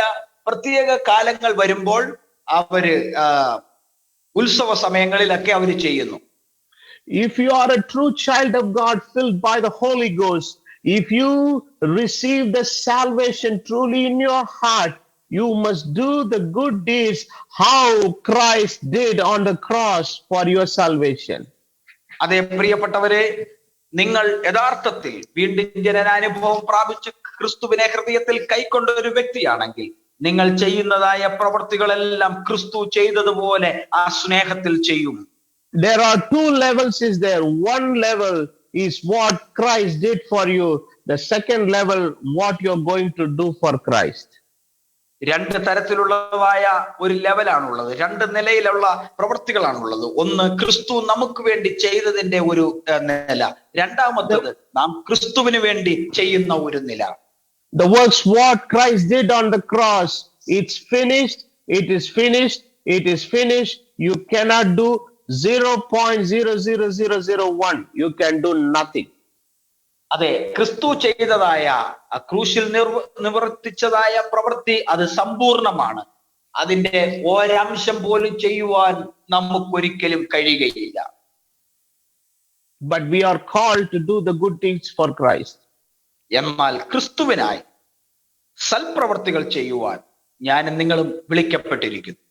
പ്രത്യേക കാലങ്ങൾ വരുമ്പോൾ അവര് ഉത്സവ സമയങ്ങളിലൊക്കെ അവർ ചെയ്യുന്നു. If you are a true child of God filled by the Holy Ghost, if you receive the salvation truly in your heart, you must do the good deeds how Christ did on the cross for your salvation. അതേ പ്രിയപ്പെട്ടവരെ, നിങ്ങൾ യഥാർത്ഥത്തിൽ വീണ്ടും ജനനാനുഭവം പ്രാപിച്ച് ക്രിസ്തുവിനെ ഹൃദയത്തിൽ കൈക്കൊണ്ട ഒരു വ്യക്തിയാണെങ്കിൽ നിങ്ങൾ ചെയ്യുന്നതായ പ്രവർത്തികളെല്ലാം ക്രിസ്തു ചെയ്തതുപോലെ ആ സ്നേഹത്തിൽ ചെയ്യും. There are two levels is there. One level is what Christ did for you. The second level, what you're going to do for Christ. രണ്ട് തരത്തിലുള്ളതായ ഒരു ലെവലാണുള്ളത്, രണ്ട് നിലയിലുള്ള പ്രവർത്തികളാണുള്ളത്. ഒന്ന് ക്രിസ്തു നമുക്ക് വേണ്ടി ചെയ്തതിന്റെ ഒരു നില, രണ്ടാമത്തേത് നാം ക്രിസ്തുവിന് വേണ്ടി ചെയ്യുന്ന ഒരു നില. The works what Christ did on the cross, it's finished, it is finished, it is finished. You cannot do 0.00001. You can do nothing. അതെ, ക്രിസ്തു ചെയ്തതായ ക്രൂശിൽ നിവർത്തിച്ചതായ പ്രവൃത്തി അത് സമ്പൂർണമാണ്. അതിന്റെ ഒരംശം പോലും ചെയ്യുവാൻ നമുക്കൊരിക്കലും കഴിയുകയില്ല. But we are called to do the good deeds for Christ. എന്നാൽ ക്രിസ്തുവിനായി സൽപ്രവർത്തികൾ ചെയ്യുവാൻ ഞാനും നിങ്ങളും വിളിക്കപ്പെട്ടിരിക്കുന്നു.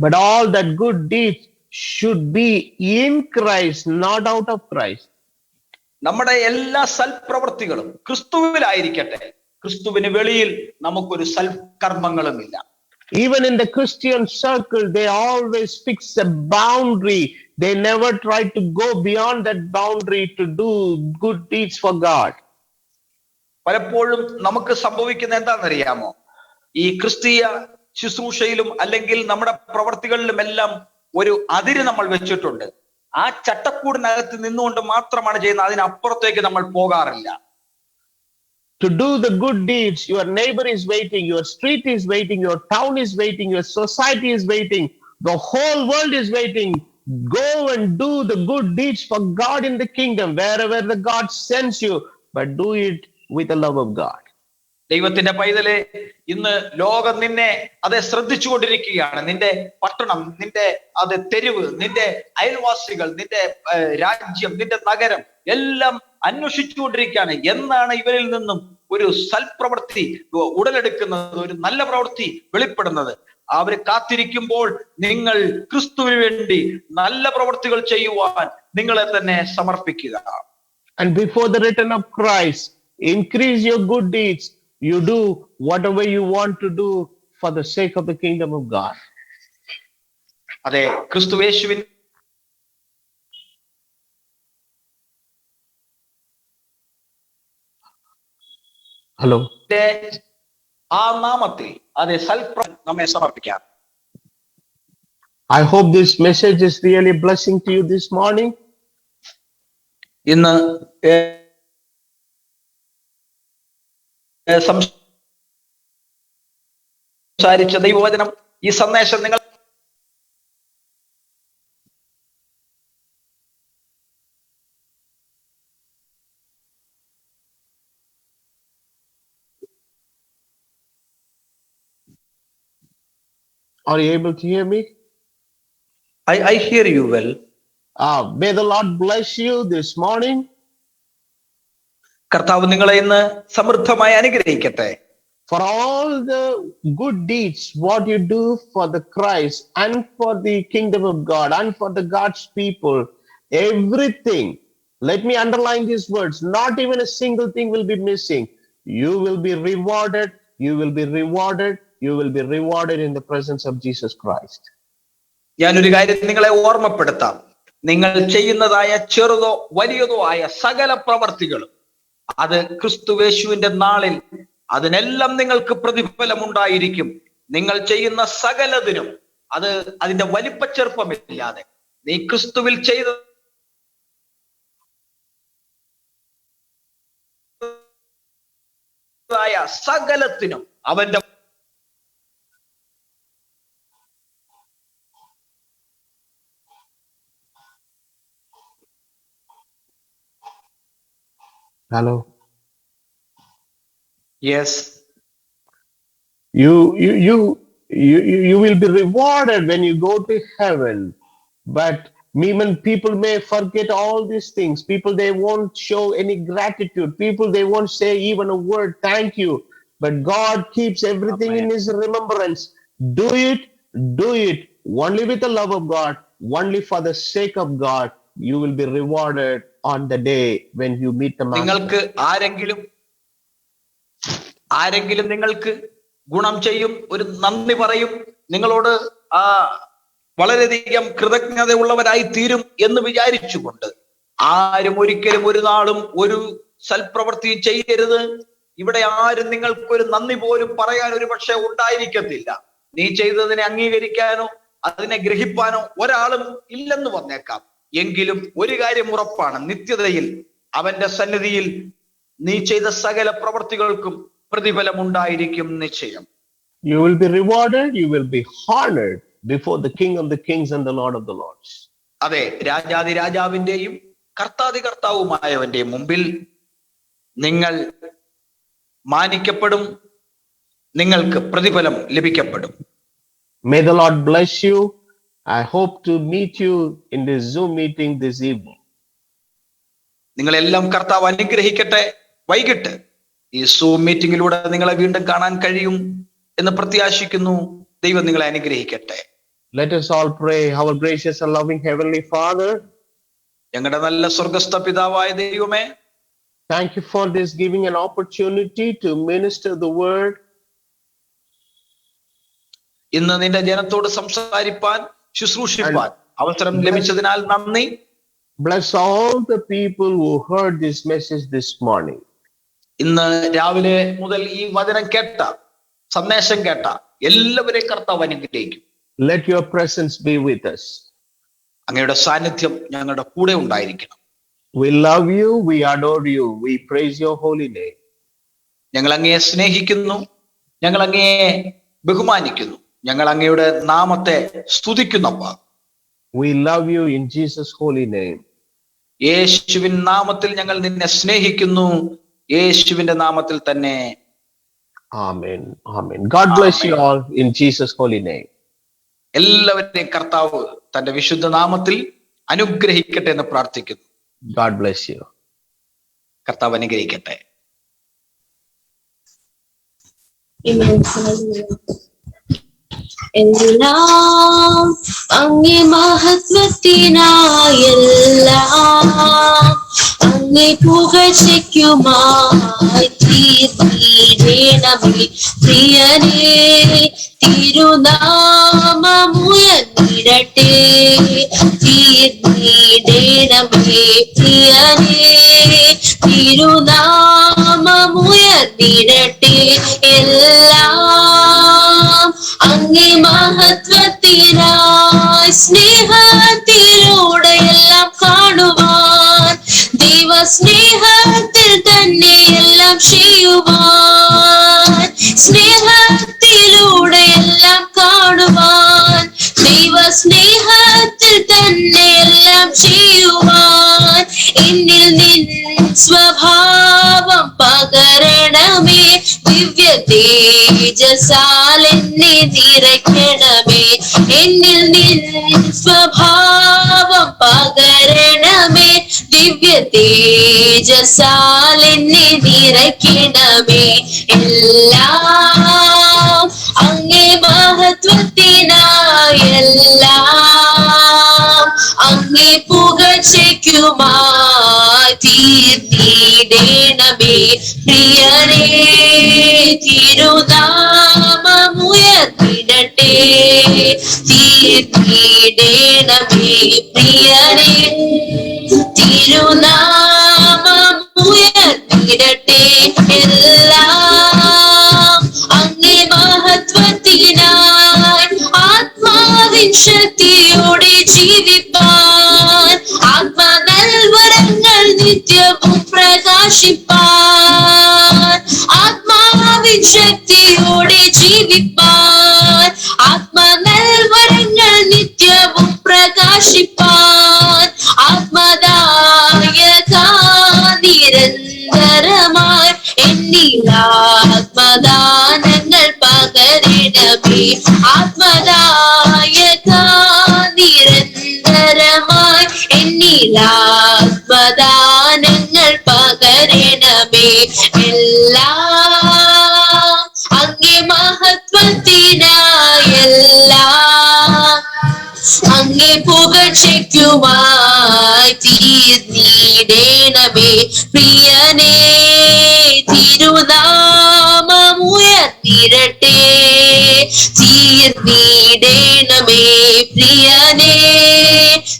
But all that good deeds should be in Christ, not out of Christ. നമ്മുടെ എല്ലാ സൽപ്രവർത്തികളും ക്രിസ്തുവിലായിരിക്കട്ടെ. ക്രിസ്തുവിന് വെളിയിൽ നമുക്കൊരു സൽക്കർമ്മങ്ങളുമില്ല. Even in the Christian circle, they always fix a boundary. They never try to go beyond that boundary to do good deeds for God. പലപ്പോഴും നമുക്ക് സംഭവിക്കുന്ന എന്താണെന്നറിയാമോ? ഈ ക്രിസ്തീയ ശുശ്രൂഷയിലും അല്ലെങ്കിൽ നമ്മുടെ പ്രവർത്തികളിലുമെല്ലാം ഒരു അതിര് നമ്മൾ വെച്ചിട്ടുണ്ട്. ആ ചട്ടക്കൂടിനകത്ത് നിന്നുകൊണ്ട് മാത്രമാണ് ചെയ്യുന്നത്. അതിനപ്പുറത്തേക്ക് നമ്മൾ പോകാറില്ല. To do the good deeds, your neighbor is waiting, your street is waiting, your town is waiting, your society is waiting, the whole world is waiting. Go and do the good deeds for God in the kingdom, wherever the God sends you, but do it with the love of God. ദൈവത്തിന്റെ പൈതലെ, ഇന്ന് ലോകം നിന്നെ അതെ ശ്രദ്ധിച്ചുകൊണ്ടിരിക്കുകയാണ്. നിന്റെ പട്ടണം, നിന്റെ അത് തെരുവ്, നിന്റെ അയൽവാസികൾ, നിന്റെ രാജ്യം, നിന്റെ നഗരം എല്ലാം അന്വേഷിച്ചുകൊണ്ടിരിക്കുകയാണ്. എന്നാണ് ഇവരിൽ നിന്നും ഒരു സൽപ്രവൃത്തി ഉടലെടുക്കുന്നത്, ഒരു നല്ല പ്രവൃത്തി വെളിപ്പെടുന്നത്. അവർ കാത്തിരിക്കുമ്പോൾ നിങ്ങൾ ക്രിസ്തുവിന് വേണ്ടി നല്ല പ്രവൃത്തികൾ ചെയ്യുവാൻ നിങ്ങളെ തന്നെ സമർപ്പിക്കുക. And before the return of Christ, increase your good deeds. You do whatever you want to do for the sake of the kingdom of God. അതെ, ക്രിസ്തുയേശുവിൻ Hello. ആ നാമത്തിൽ അതെ നമ്മെ സമർപ്പിക്കാം. I hope this message is really a blessing to you this morning. ഇന്ന് സംസാരിച്ച ദൈവവചനം, ഈ സന്ദേശം നിങ്ങൾ Are you able to hear me? I hear you well. May the Lord bless you this morning. കർത്താവ് നിങ്ങളെ ഇന്ന് സമൃദ്ധമായി അനുഗ്രഹിക്കട്ടെ. For all the good deeds, what you do for the Christ and for the kingdom of God and for the God's people, everything. Let me underline these words. Not even a single thing will be missing. You will be rewarded. You will be rewarded. You will be rewarded in the presence of Jesus Christ. ഞാനൊരു കാര്യം നിങ്ങളെ ഓർമ്മപ്പെടുത്താം. നിങ്ങൾ ചെയ്യുന്നതായ ചെറുതോ വലിയതോ ആയ സകല പ്രവർത്തികളും അത് ക്രിസ്തുയേശുവിന്റെ നാളിൽ അതിനെല്ലാം നിങ്ങൾക്ക് പ്രതിഫലം ഉണ്ടായിരിക്കും. നിങ്ങൾ ചെയ്യുന്ന സകലതിനും അത് അതിന്റെ വലിപ്പച്ചെറുപ്പമില്ലാതെ നീ ക്രിസ്തുവിൽ ചെയ്ത സകലത്തിനും അവന്റെ Hello. Yes. You will be rewarded when you go to heaven. But people may forget all these things. People, they won't show any gratitude. People, they won't say even a word, thank you. But God keeps everything in His remembrance. Do it only with the love of God, only for the sake of God. You will be rewarded on the day when you meet the Master. നിങ്ങൾക്ക് ആരെങ്കിലും നിങ്ങൾക്ക് ഗുണം ചെയ്യും, ഒരു നന്ദി പറയും, നിങ്ങളോട് വളരെയധികം കൃതജ്ഞതയുള്ളവരായി തീരും എന്ന് വിചാരിച്ചുകൊണ്ട് ആരും ഒരിക്കലും ഒരു നാളും ഒരു സൽപ്രവൃത്തി ചെയ്യരുത്. ഇവിടെ ആരും നിങ്ങൾക്കൊരു നന്ദി പോലും പറയാൻ ഒരു പക്ഷെ ഉണ്ടായിരിക്കത്തില്ല. നീ ചെയ്തതിനെ അംഗീകരിക്കാനോ അതിനെ ഗ്രഹിപ്പാനോ ഒരാളും ഇല്ലെന്ന് വന്നേക്കാം. എങ്കിലും ഒരു കാര്യം ഉറപ്പാണ്, നിത്യതയിൽ അവന്റെ സന്നിധിയിൽ നീ ചെയ്ത സകല പ്രവർത്തികൾക്കും പ്രതിഫലം ഉണ്ടായിരിക്കും നിശ്ചയം. You will be rewarded, you will be honored before the King of the Kings and the Lord of the Lords. അതെ, രാജാതി രാജാവിന്റെയും കർത്താതി കർത്താവുമായവന്റെയും മുമ്പിൽ നിങ്ങൾ മാനിക്കപ്പെടും, നിങ്ങൾക്ക് പ്രതിഫലം ലഭിക്കപ്പെടും. May the Lord bless you. I hope to meet you in this Zoom meeting this evening. നിങ്ങളെല്ലാം കർത്താവ് അനുഗ്രഹിക്കട്ടെ. വൈകിട്ട് ഈ സൂം മീറ്റിംഗിലൂടെ നിങ്ങളെ വീണ്ടും കാണാൻ കഴിയും എന്ന് പ്രത്യാശിക്കുന്നു. ദൈവം നിങ്ങളെ അനുഗ്രഹിക്കട്ടെ. Let us all pray. Our gracious and loving Heavenly Father, ഞങ്ങളുടെ നല്ല സ്വർഗസ്ഥ പിതാവായ ദൈവമേ, thank you for this giving an opportunity to minister the word. ഇന്ന് നിന്റെ ജനത്തോട് സംസാരിപ്പാൻ, ശുശ്രൂഷിപ്പാൻ അവസരം ലഭിച്ചതിനാൽ നന്ദി. Bless all the people who heard this message this morning. ഇന്ന് രാവിലെ മുതൽ ഈ വചനം കേട്ട, സന്ദേശം കേട്ട എല്ലാവരെയും കർത്താവ് അനുഗ്രഹിക്കും. Let your presence be with us. അങ്ങയുടെ സാന്നിധ്യം ഞങ്ങളുടെ കൂടെ ഉണ്ടായിരിക്കണം. We love you, we adore you, we praise your holy name. ഞങ്ങൾ അങ്ങയെ സ്നേഹിക്കുന്നു, ഞങ്ങൾ അങ്ങയെ ബഹുമാനിക്കുന്നു, ഞങ്ങൾ അങ്ങയുടെ നാമത്തെ സ്തുതിക്കുന്നപ്പ. We love you in Jesus' holy name. യേശുവിൻ നാമത്തിൽ ഞങ്ങൾ നിന്നെ സ്നേഹിക്കുന്നു, യേശുവിന്റെ നാമത്തിൽ തന്നെ. Amen. Amen. God bless you all in Jesus' holy name. എല്ലാവരെയും കർത്താവ് തന്റെ വിശുദ്ധ നാമത്തിൽ അനുഗ്രഹിക്കട്ടെ എന്ന് പ്രാർത്ഥിക്കുന്നു. God bless you. കർത്താവ് അനുഗ്രഹിക്കട്ടെ. എല്ലാം അങ്ങേ മഹത്വത്തിനായെല്ലാം അങ്ങേ പുകഴ്ചയ്ക്കുമായി തീർന്നിടണമേ പ്രിയനേ. തിരുനാമമുയർന്നിടട്ടെ, തീർന്നിടണമേ പ്രിയനേ. തിരുനാമമുയർന്നിടട്ടെ. എല്ലാം അങ്ങേ മഹത്വത്തിനായി സ്നേഹത്തിലൂടെ എല്ലാം കാണുവാൻ, ദൈവ സ്നേഹത്തിൽ തന്നെ എല്ലാം ചെയ്യുവാൻ, സ്നേഹത്തിലൂടെ എല്ലാം കാണുവാൻ, ദൈവ സ്നേഹത്തിൽ തന്നെ എല്ലാം ചെയ്യുവാൻ. എന്നിൽ നിൻ സ്വഭാവം പകരണമേ, ദിവ്യ തേജസാൽ എന്നെ നിറയ്ക്കണമേ. എന്നിൽ നിൻ സ്വഭാവം പകരണമേ, ദിവ്യ തേജസാൽ എന്നെ നിറയ്ക്കണമേ. എല്ലാം അങ്ങേ മഹത്വത്തിനായെല്ലാം അങ്ങേ പുകഴ്ചയ്ക്കുമായി തീർന്നിടണമേ പ്രിയനേ. തിരുനാമമുയർന്നിടട്ടെ, തീർന്നിടണമേ പ്രിയനേ. തിരുനാമമുയർന്നിടട്ടെ. എല്ലാം അങ്ങേ മഹത്വത്തിനായി ആത്മാവിൻ ശക്തിയോടെ ജീവിപ്പാൻ, ആത്മനൽവരങ്ങൾ നിത്യവും പ്രകാശിപ്പാൻ, ആത്മാവിൻ ശക്തിയോടെ ജീവിപ്പാൻ, ആത്മനൽവരങ്ങൾ നിത്യവും പ്രകാശിപ്പാൻ, ആത്മദായക നിരന്തരമായി എന്നിൽ ആത്മദാനങ്ങൾ പകരണമേ. ആത്മദായക നിരന്തരമായി എന്നിൽ ആത്മദാനങ്ങൾ പകരണമേ. എല്ലാം അങ്ങേ മഹത്വത്തിനായെല്ലാം അങ്ങേ പുകഴ്ചയ്ക്കുമായി തീർന്നിടണമേ പ്രിയനേ. തിരുനാമമുയർന്നിടട്ടെ, തീർന്നിടണമേ പ്രിയനേ.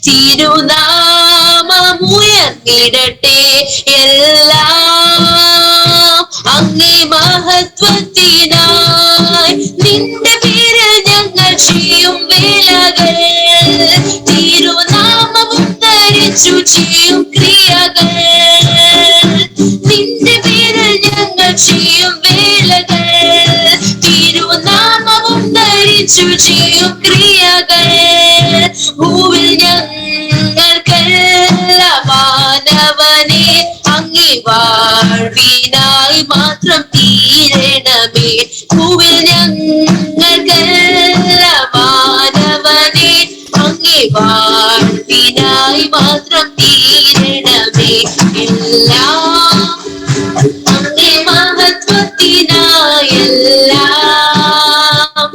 തിരുനാമമുയർന്നിടട്ടെ. എല്ലാം അങ്ങേ മഹത്വത്തിനായി നിന്റെ പേര് ഞങ്ങൾ ചെയ്യും വേലകൾ, തിരുനാമവും ധരിച്ചു ചെയ്യും ക്രിയകൾ. നിന്റെ പേര് ഞങ്ങൾ ചെയ്യും വേലകൾ, തിരുനാമവും ധരിച്ചു ചെയ്യും ക്രിയകൾ. ഭൂവിൽ ഞങ്ങൾക്കെല്ലാം മാനവനെ അങ്ങേ വാഴ്വിനായി മാത്രം തീരണമേ. ഭൂവിൽ ഞങ്ങൾക്കെല്ലാം മാനവനെ അങ്ങേ വാഴ്വിനായി മാത്രം തീരണമേ. എല്ലാം അങ്ങേ മഹത്വത്തിനായെല്ലാം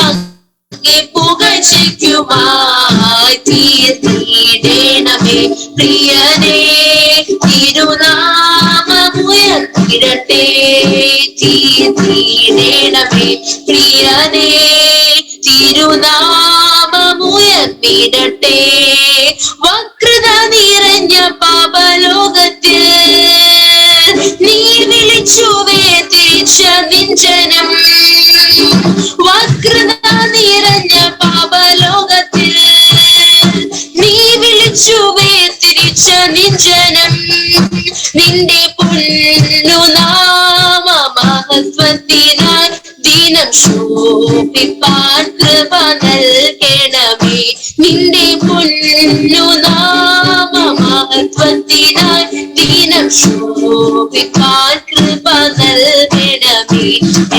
അങ്ങേ പുകഴ്ചയ്ക്കുമായി തീർന്നിടണമേ പ്രിയനേ. തിരുനാമമുയർന്നിടട്ടെ, തീർന്നിടണമേ പ്രിയനേ. തിരുനാമമുയർന്നിടട്ടെ. വക്രത നിറഞ്ഞ പാപലോകത്തിൽ നീ വിളിച്ചു വേർതിരിച്ച നിഞ്ചനം, വക്രത നിറഞ്ഞ പാപലോകത്തിൽ നീ തിരിച്ച നിഞ്ജനം നിന്റെ പൊന്നുനാമ മഹത്വത്തിനാൽ ദിനം ശോഭിപ്പാൻ കൃപ നൽകണമേ. നിന്റെ പൊന്നുനാമ മഹത്വത്തിനാൽ ദിനം ശോഭിപ്പാൻ കൃപ നൽകണമേ.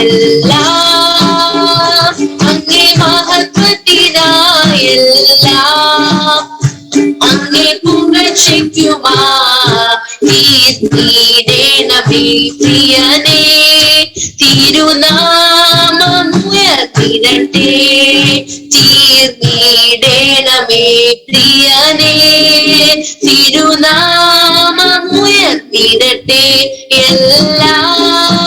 എല്ലാം അങ്ങേ മഹത്വത്തിനായി എല്ലാം അങ്ങേ പുകഴ്ചയ്ക്കുമാ തീർന്നിടേണമേ പ്രിയനേ. തിരുനാമമുയർത്തിടട്ടെ തീർന്നിടേണമേ പ്രിയനേ. തിരുനാമമുയർത്തിടട്ടെ എല്ലാം